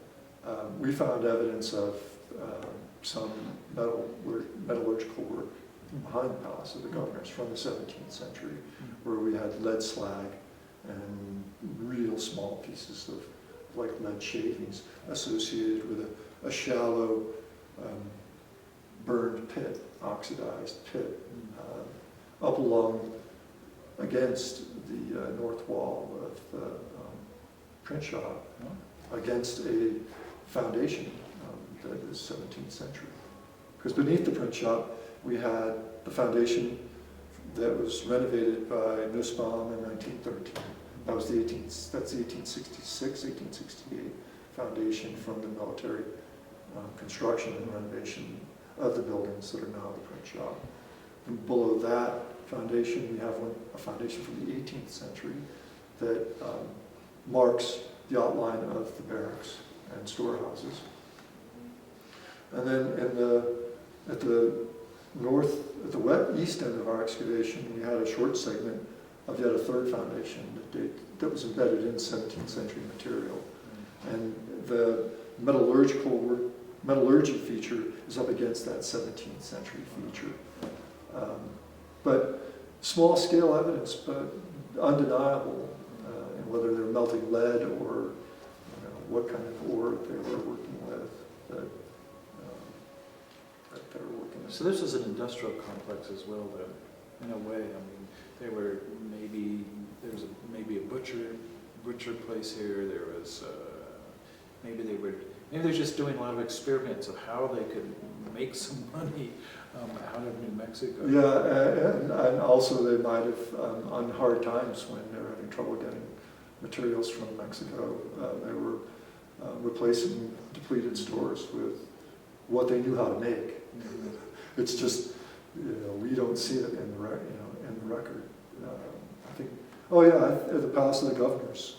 we found evidence of some metallurgical work behind the Palace of the Governors from the 17th century, where we had lead slag and real small pieces of like lead shavings associated with a shallow burned pit, oxidized pit, up along against the north wall of the print shop, against a foundation that is 17th century. Because beneath the print shop, we had the foundation that was renovated by Nussbaum in 1913. That's the 1866, 1868 foundation from the military construction and renovation of the buildings that are now the print shop. And below that foundation, we have a foundation from the 18th century that marks the outline of the barracks and storehouses. And then at the east end of our excavation, we had a short segment of yet a third foundation that was embedded in 17th century material. And the metallurgy feature is up against that 17th century feature. But small scale evidence, but undeniable, in whether they're melting lead or what kind of ore they were working with. That they were working with. So this was an industrial complex as well, though, in a way. I mean, there was maybe a butcher place here. There was maybe they're just doing a lot of experiments of how they could make some money out of New Mexico. Yeah, and also they might have, on hard times when they were having trouble getting materials from Mexico, they were replacing depleted stores with what they knew how to make. It's just, we don't see it in the record. Oh yeah, at the Palace of the Governors.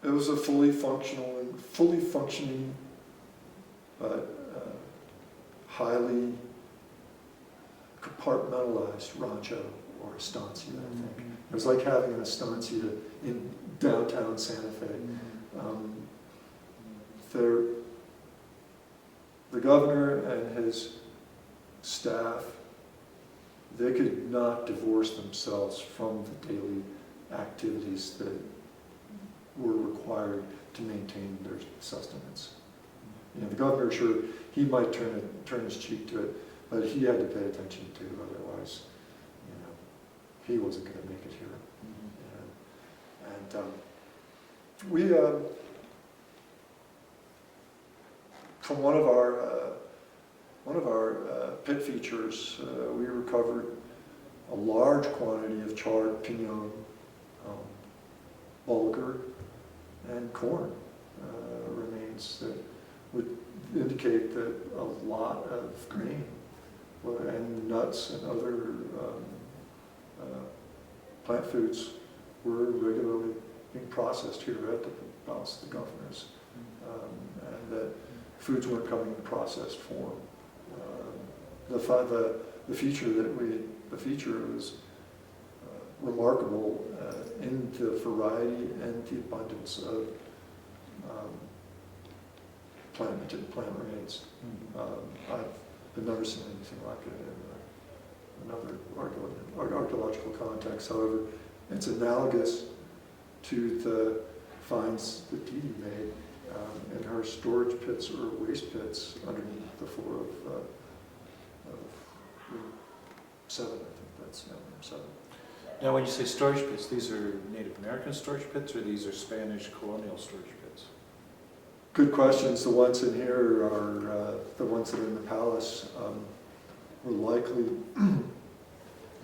It was a fully functioning, but highly compartmentalized rancho or estancia, I think. It was like having an estancia in downtown Santa Fe. The governor and his staff, they could not divorce themselves from the daily activities that were required to maintain their sustenance. You know, the governor, sure, he might turn his cheek to it, but he had to pay attention to, otherwise, you know, he wasn't going to make it here. And we, from one of our pit features, we recovered a large quantity of charred pinon, bulgur, and corn remains that would indicate that a lot of grain and nuts and other plant foods were regularly being processed here at the Palace of the Governors, and that foods weren't coming in processed form. The feature was remarkable in the variety and the abundance of plant remains. I've never seen anything like it in another archaeological context. However, it's analogous to the finds that Dee Dee made in her storage pits or waste pits underneath the floor of room 7, I think that's room 7. Now, when you say storage pits, these are Native American storage pits, or these are Spanish colonial storage pits? Good questions. The ones in here are the ones that are in the palace were likely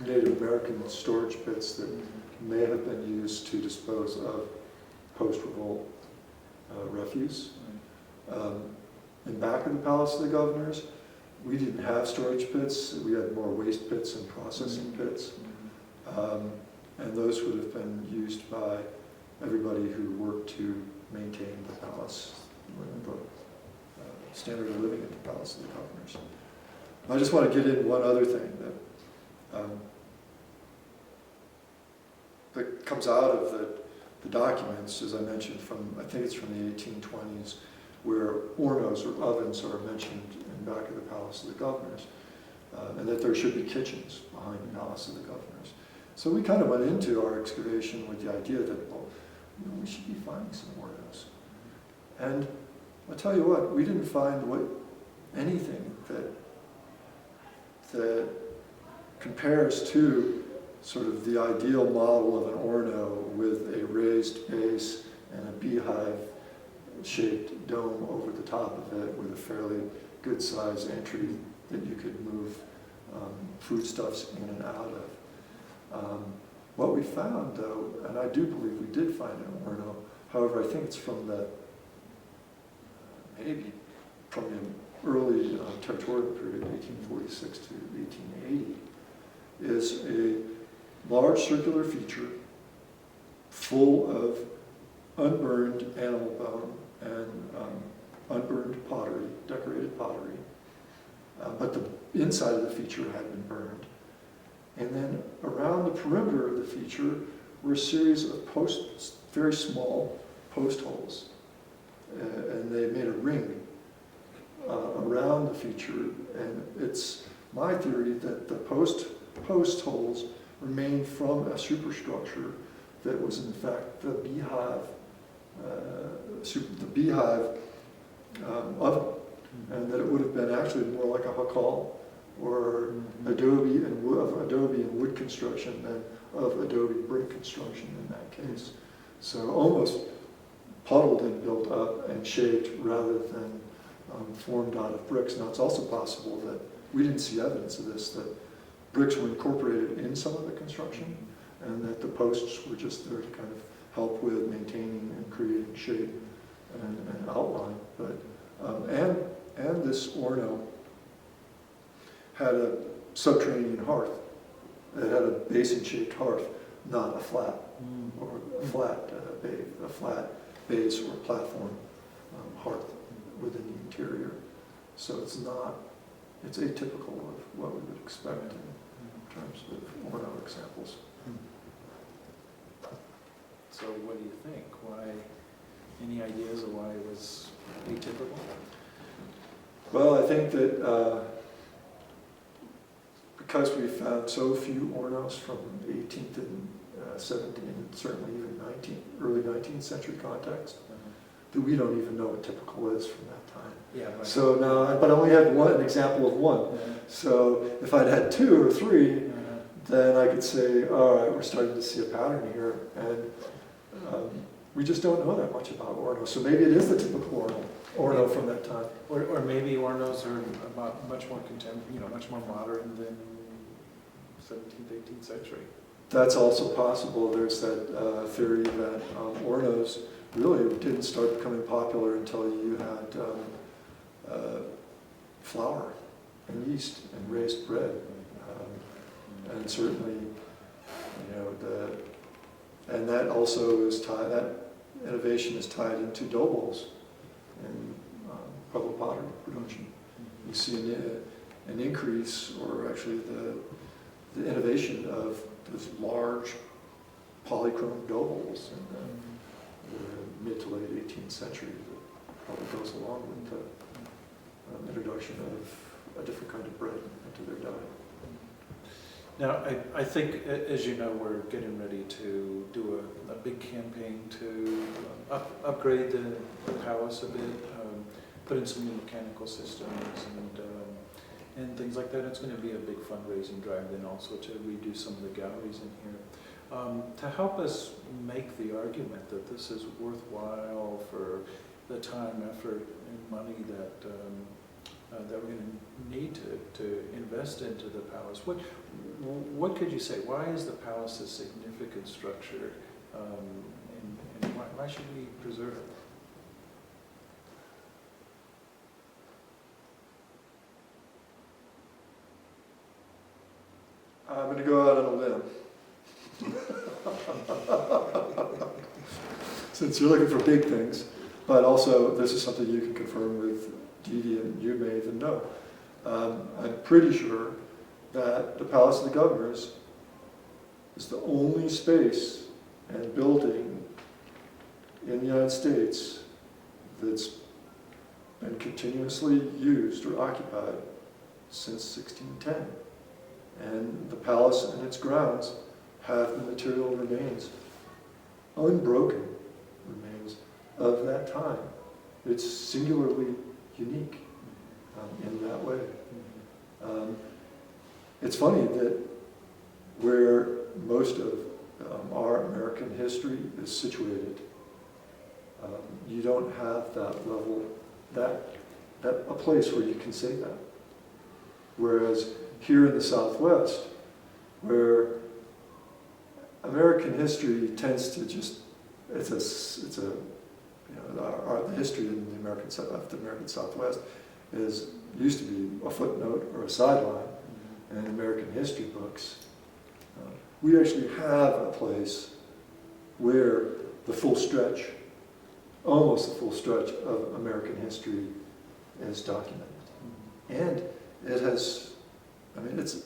Native American storage pits that may have been used to dispose of post-revolt refuse. In back of the Palace of the Governors, we didn't have storage pits. We had more waste pits and processing pits. And those would have been used by everybody who worked to maintain the palace, the standard of living at the Palace of the Governors. I just want to get in one other thing that comes out of the documents, as I mentioned, I think it's from the 1820s, where hornos or ovens are mentioned in back of the Palace of the Governors, and that there should be kitchens behind the Palace of the Governors. So we kind of went into our excavation with the idea that, well, you know, we should be finding some hornos. And I'll tell you what, we didn't find anything that compares to sort of the ideal model of an horno with a raised base and a beehive-shaped dome over the top of it with a fairly good-sized entry that you could move foodstuffs in and out of. What we found, though, and I do believe we did find an horno, however, I think it's from maybe from the early territorial period, 1846 to 1880, is a large circular feature full of unburned animal bone and unburned pottery, decorated pottery, but the inside of the feature had been burned. And then around the perimeter of the feature were a series of very small post holes. And they made a ring around the feature. And it's my theory that the post holes remained from a superstructure that was in fact the beehive oven. And that it would have been actually more like a hakal or adobe and wood construction than of adobe brick construction in that case. So almost puddled and built up and shaped rather than formed out of bricks. Now it's also possible that we didn't see evidence of this, that bricks were incorporated in some of the construction and that the posts were just there to kind of help with maintaining and creating shape and outline. But and this horno had a subterranean hearth It had a basin-shaped hearth, not a flat or a flat base or platform hearth within the interior. So it's atypical of what we would expect in terms of orno examples. So what do you think? Why? Any ideas of why it was atypical? Well, I think that because we found so few ornos from 18th and 17th, and certainly even early 19th century context, that we don't even know what typical is from that time. Yeah. Right. So now, but I only had an example of one. So if I'd had 2 or 3, then I could say, all right, we're starting to see a pattern here, and we just don't know that much about orno. So maybe it is the typical orno from that time. Or maybe ornos are much more much more modern than 17th, 18th century. That's also possible. There's that theory that ornos really didn't start becoming popular until you had flour and yeast and raised bread. And certainly, and that also is tied, that innovation is tied into dough bowls and Pueblo pottery production. You see an increase, or actually the innovation of those large polychrome dough bowls in the mid to late 18th century that probably goes along with the introduction of a different kind of bread into their diet. Now, I think, as you know, we're getting ready to do a big campaign to upgrade the palace a bit, put in some new mechanical systems and things like that. It's going to be a big fundraising drive then also to redo some of the galleries in here. To help us make the argument that this is worthwhile for the time, effort, and money that we're going to need to invest into the palace. What could you say? Why is the palace a significant structure, and why should we preserve it? I'm going to go out on a limb. Since you're looking for big things, but also this is something you can confirm with Dee Dee, and you may even know. I'm pretty sure that the Palace of the Governors is the only space and building in the United States that's been continuously used or occupied since 1610. And the palace and its grounds have the material remains, unbroken remains of that time. It's singularly unique in that way. It's funny that where most of our American history is situated, you don't have that level, a place where you can say that. Whereas here in the Southwest, where American history tends to just, the history in the American Southwest used to be a footnote or a sideline in American history books. We actually have a place where the full stretch, almost the full stretch of American history is documented. And it has, it's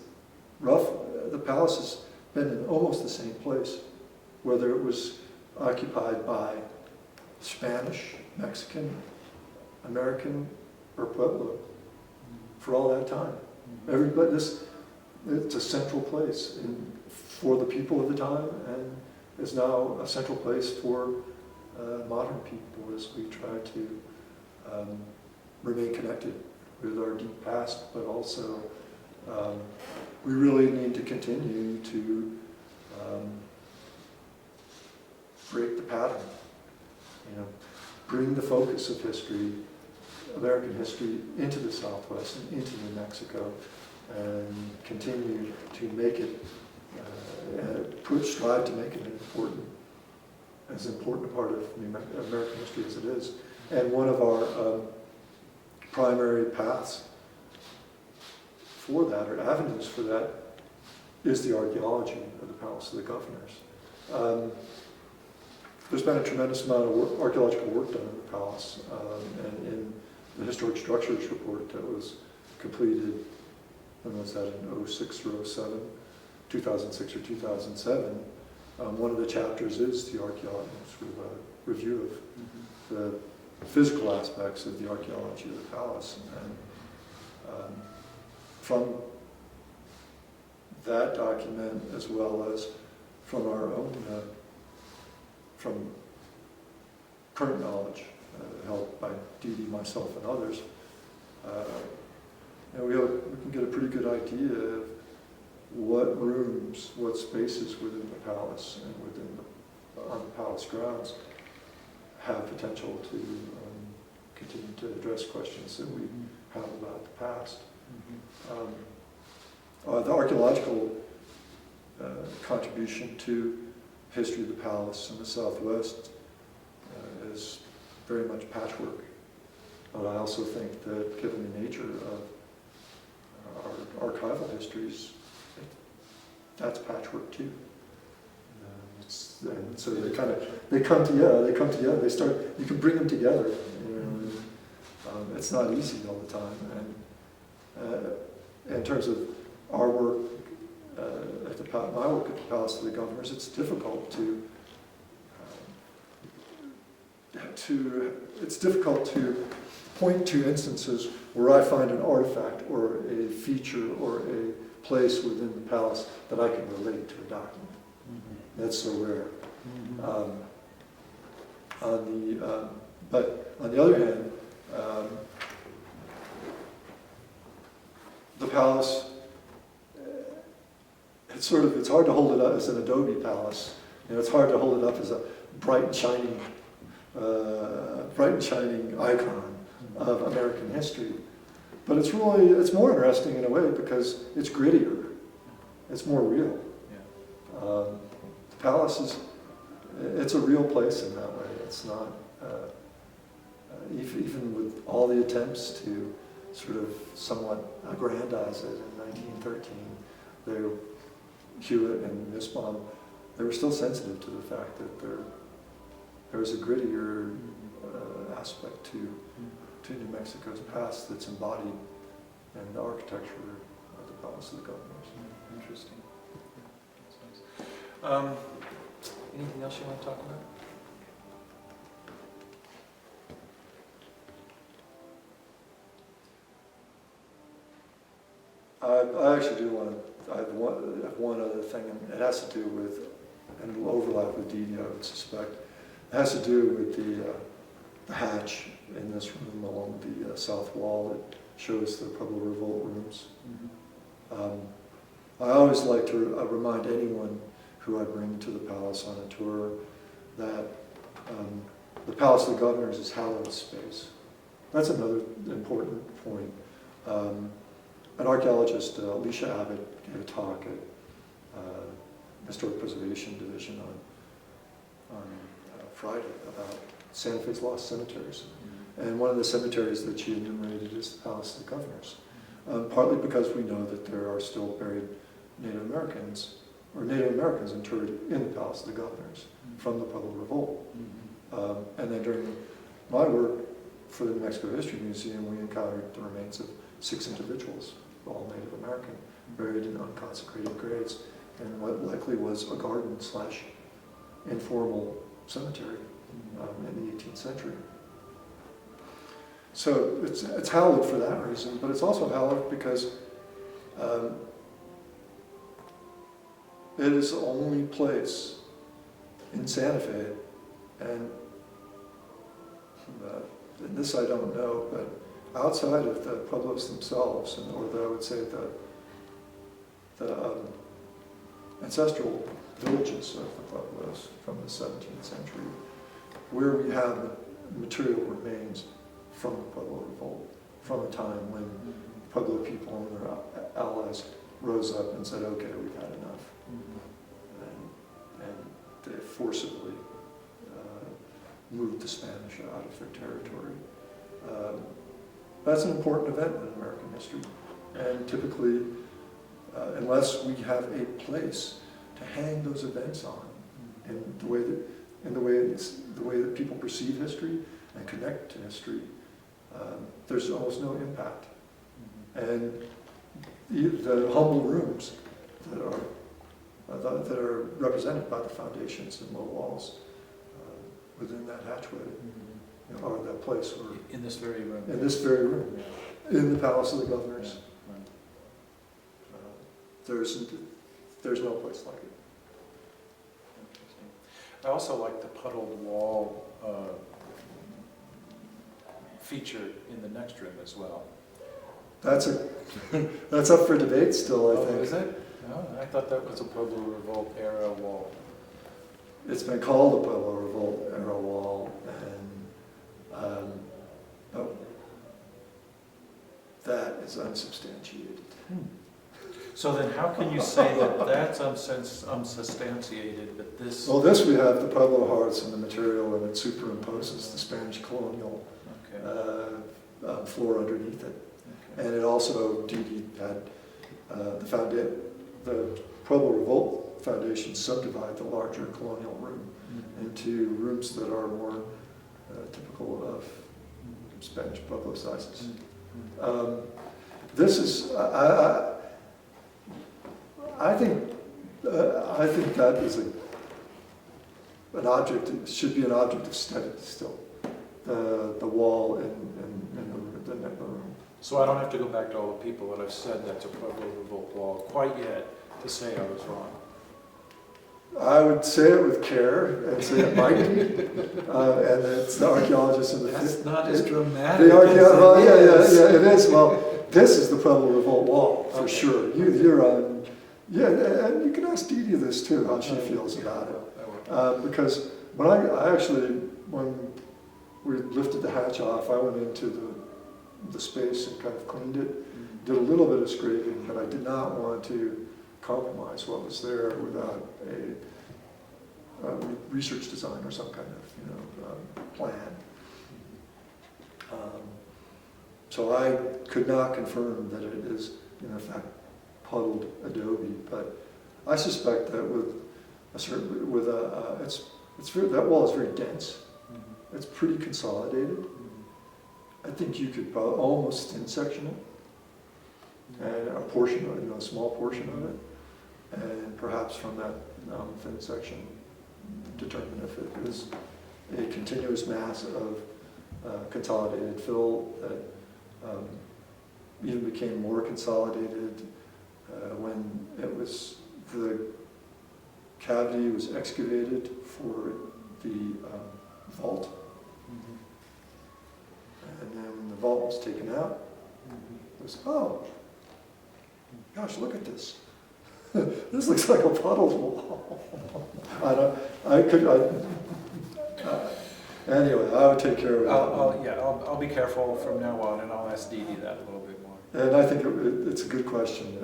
rough. The palace has been in almost the same place, whether it was occupied by Spanish, Mexican, American, or Pueblo for all that time. Everybody, it's a central place for the people of the time, and is now a central place for modern people as we try to remain connected with our deep past, but also we really need to continue to break the pattern, bring the focus of history, American history, into the Southwest and into New Mexico, and continue to make it, strive to make it as important a part of American history as it is. And one of our primary paths for that, or avenues for that, is the archaeology of the Palace of the Governors. There's been a tremendous amount of archaeological work done in the palace, and in the historic structures report that was completed, when was that, in 06 or 07, 2006 or 2007, one of the chapters is the archaeology, sort of a review of the physical aspects of the archaeology of the palace. And from that document, as well as from our own, from current knowledge, held by Dee Dee, myself, and others, we can get a pretty good idea of what rooms, what spaces within the palace and on the palace grounds have potential to continue to address questions that we have about the past. The archaeological contribution to history of the palace in the Southwest is very much patchwork. But I also think that given the nature of our archival histories, that's patchwork too. And so they come together, they start, you can bring them together. It's not easy all the time. And in terms of our work, my work at the Palace of the Governors, it's difficult to point to instances where I find an artifact or a feature or a place within the palace that I can relate to a document. That's so rare. But on the other hand, the palace, it's hard to hold it up as an adobe palace. It's hard to hold it up as a bright and shining icon of American history. But it's more interesting in a way because it's grittier. It's more real. The palace it's a real place in that way. It's not, even with all the attempts to sort of somewhat aggrandize it in 1913, Hewitt and Nussbaum, they were still sensitive to the fact that there was a grittier aspect to New Mexico's past that's embodied in the architecture of the Palace of the Governors. Interesting. That's nice. Anything else you want to talk about? I actually do want to, I have one other thing, and it has to do with, and it will overlap with Dee Dee, I would suspect. It has to do with the hatch in this room along the south wall that shows the Pueblo Revolt rooms. I always like to remind anyone who I bring to the palace on a tour that the Palace of the Governors is hallowed space. That's another important point. An archaeologist, Alicia Abbott, gave a talk at Historic Preservation Division on Friday about Santa Fe's lost cemeteries. And one of the cemeteries that she enumerated is the Palace of the Governors. Partly because we know that there are still buried Native Americans, or Native Americans interred in the Palace of the Governors from the Pueblo Revolt. And then during my work for the New Mexico History Museum, we encountered the remains of 6 individuals, all Native American, buried in unconsecrated graves in what likely was a garden/informal cemetery in the 18th century. So it's hallowed for that reason, but it's also hallowed because it is the only place in Santa Fe, and this I don't know, but outside of the Pueblos themselves, or I would say the ancestral villages of the Pueblos from the 17th century, where we have material remains from the Pueblo Revolt, from a time when Pueblo people and their allies rose up and said, okay, we've had enough. And they forcibly moved the Spanish out of their territory. That's an important event in American history. And typically, unless we have a place to hang those events on, in the way that people perceive history and connect to history, there's almost no impact. And the humble rooms that are represented by the foundations and low walls within that hatchway are that place where, In this very room. in this very room, Yeah. in the Palace of the Governors, Yeah, right. there's no place like it. I also like the puddled wall feature in the next room as well. That's up for debate still, I think. Is it? No, I thought that was a Pueblo Revolt era wall. It's been called the Pueblo Revolt era wall, and oh, that is unsubstantiated. So then how can you say that that's unsubstantiated, but this... Well, this we have the Pueblo hearths and the material, and it superimposes the Spanish colonial Okay. floor underneath it. Okay. And it also, Didi had the Pueblo Revolt Foundation subdivide the larger colonial room into rooms that are more typical of Spanish Pueblo sizes. This is, I think that is an object, it should be an object of study still, the wall in the room. So I don't have to go back to all the people that have said that's a Pueblo Revolt wall quite yet to say I was wrong. I would say it with care and say it might be, and it's the archaeologists in the... That's not as dramatic well, as yeah, it is. Well, this is the Pueblo Revolt wall, for sure. You're on... Yeah, and you can ask Didi this too, how she feels about it. Because when when we lifted the hatch off, I went into the space and kind of cleaned it, did a little bit of scraping, but I did not want to compromise what was there without a research design or some kind of plan. So I could not confirm that it is in fact puddled adobe, but I suspect that that wall is very dense. It's pretty consolidated. I think you could probably almost thin section it, and a portion of it, a small portion of it, and perhaps from that thin section determine if it is a continuous mass of consolidated fill that even became more consolidated when the cavity was excavated for the vault. And then when the vault was taken out, it was, oh, gosh, look at this. This looks like a puddled wall. Anyway, I would take care of it. I'll be careful from now on, and I'll ask Didi that a little bit more. And I think it's a good question.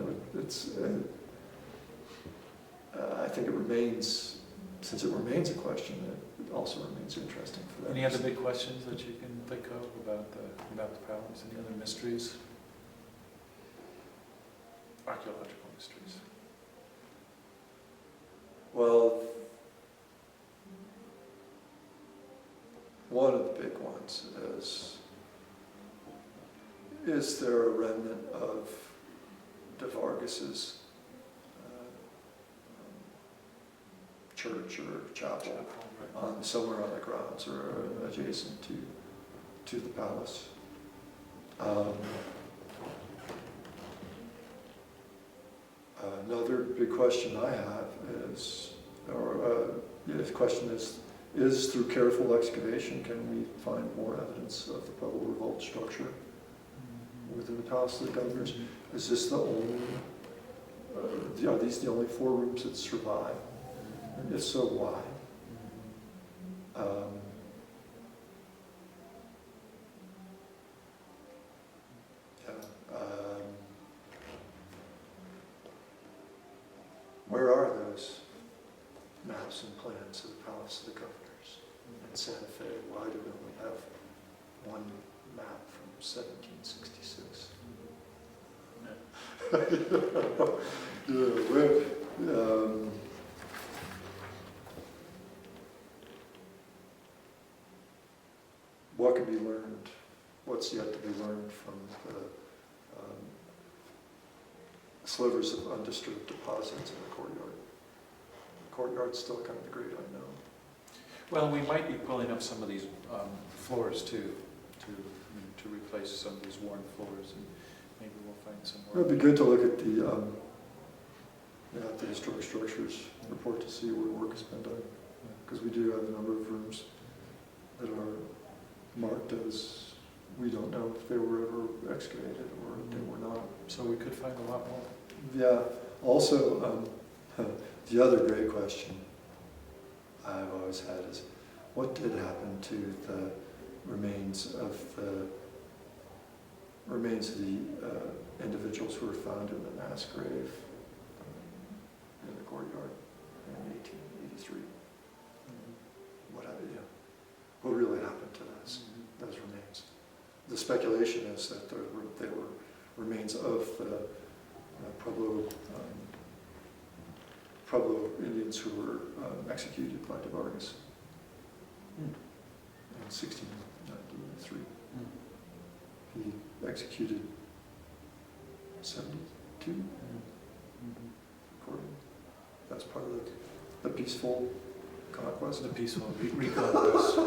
I think it remains, since it remains a question, it also remains interesting for that. Any other big questions that you can think of about the palace? Any other mysteries? Archaeological mysteries. Well, one of the big ones is there a remnant of de Vargas's church or chapel somewhere on the grounds or adjacent to the palace? Another big question I have the question is through careful excavation, can we find more evidence of the Pueblo Revolt structure within the Palace of the Governors? Is this the only, are these the only 4 rooms that survive? And if so, why? Where are those maps and plans of the Palace of the Governors in Santa Fe? Why do we only have one map from 1766? What can be learned? What's yet to be learned from the slivers of undisturbed deposits in the courtyard? The courtyard's still kind of the great unknown. Well, we might be pulling up some of these floors too, to replace some of these worn floors, and maybe we'll find some more. It'd be good to look at the historic structures report to see where work has been done, because we do have a number of rooms that are marked as we don't know if they were ever excavated or if they were not. So we could find a lot more. Yeah. Also, the other great question I've always had is, what did happen to the remains of the individuals who were found in the mass grave in the courtyard in 1883? What really happened to those remains? The speculation is that they were remains of the Pueblo Indians who were executed by de Vargas in 1693. He executed 72, according. That's part of the peaceful conquest. The peaceful reconquest.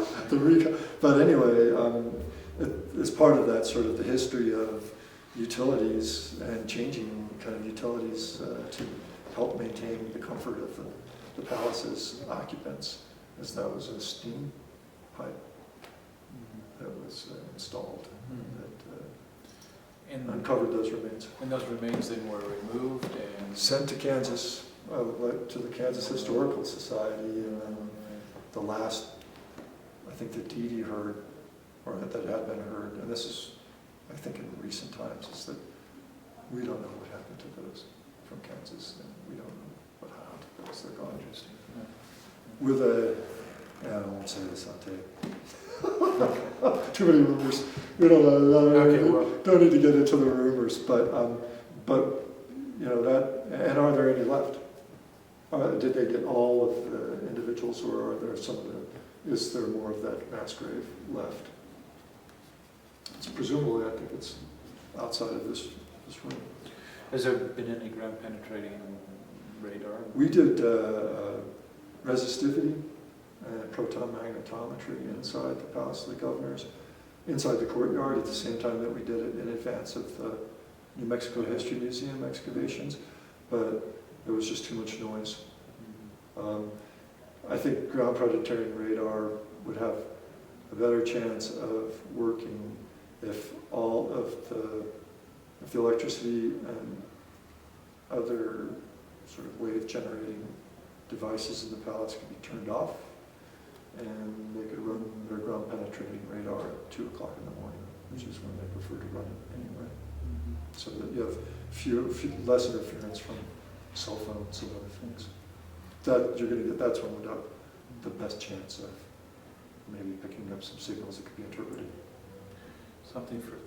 But anyway, it's part of that sort of the history of utilities and changing kind of utilities to help maintain the comfort of the palace's occupants, as that was a steam pipe that was installed that uncovered those remains. And those remains then were removed and sent to Kansas, to the Kansas Historical Society, and then the last, I think, that Dee heard, or that had been heard, and this is, I think, in recent times, is that we don't know what happened to those from Kansas, and we don't know what happened to those. They're gone. Interesting. With I won't say this on tape. Too many rumors. We don't don't need to get into the rumors, but you know that. And are there any left? Did they get all of the individuals, or are there some of the? Is there more of that mass grave left? It's presumably, I think it's outside of this room. Has there been any ground penetrating radar? We did resistivity and proton magnetometry inside the Palace of the Governors, inside the courtyard, at the same time that we did it in advance of the New Mexico History Museum excavations, but there was just too much noise. I think ground penetrating radar would have a better chance of working if all of the electricity and other sort of wave generating devices in the palace could be turned off, and they could run their ground penetrating radar at 2 o'clock in the morning, which is when they prefer to run it anyway. So that you have less interference from cell phones and other things. That you're going to get. That's when we'd have the best chance of maybe picking up some signals that could be interpreted. Something for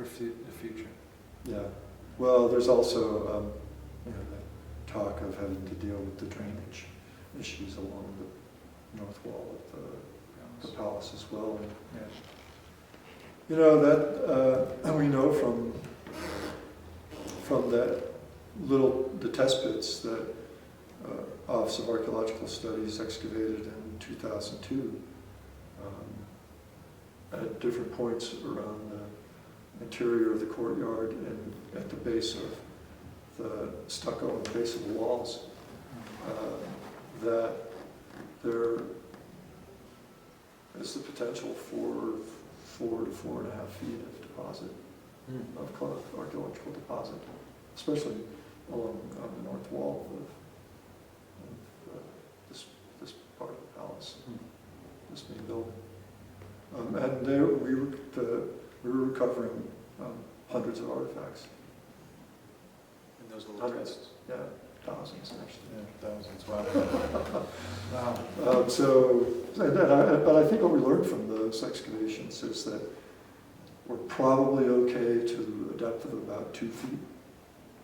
the future. Yeah. Well, there's also the talk of having to deal with the drainage issues along the north wall of the palace as well. And, you know that we know from the test pits that Office of Archaeological Studies excavated in 2002 at different points around the interior of the courtyard and at the base of the stucco on the base of the walls, that there is the potential for 4 to 4.5 feet of deposit, of archaeological deposit, especially along on the north wall of this part of the palace, this main building. And there we were recovering hundreds of artifacts. And those little Hundreds. tests? Yeah, thousands actually. Yeah, thousands. Wow. Wow. But I think what we learned from those excavations is that we're probably okay to a depth of about 2 feet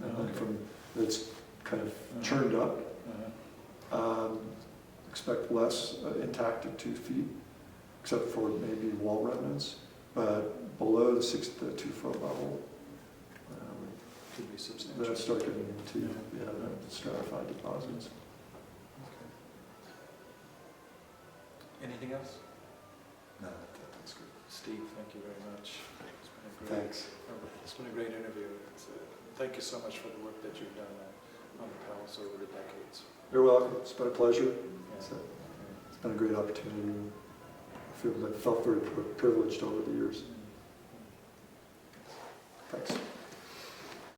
and then Okay. from, it's kind of churned up. Expect less intact at 2 feet, except for maybe wall remnants, but below the 2-foot level, Could be then substantial. start getting into the stratified deposits. Anything else? No, that's good. Steve, thank you very much. It's been a great, Thanks. it's been a great interview. Thank you so much for the work that you've done on the palace over the decades. You're welcome. It's been a pleasure. Yeah. It's been a great opportunity. I felt very privileged over the years. Thanks.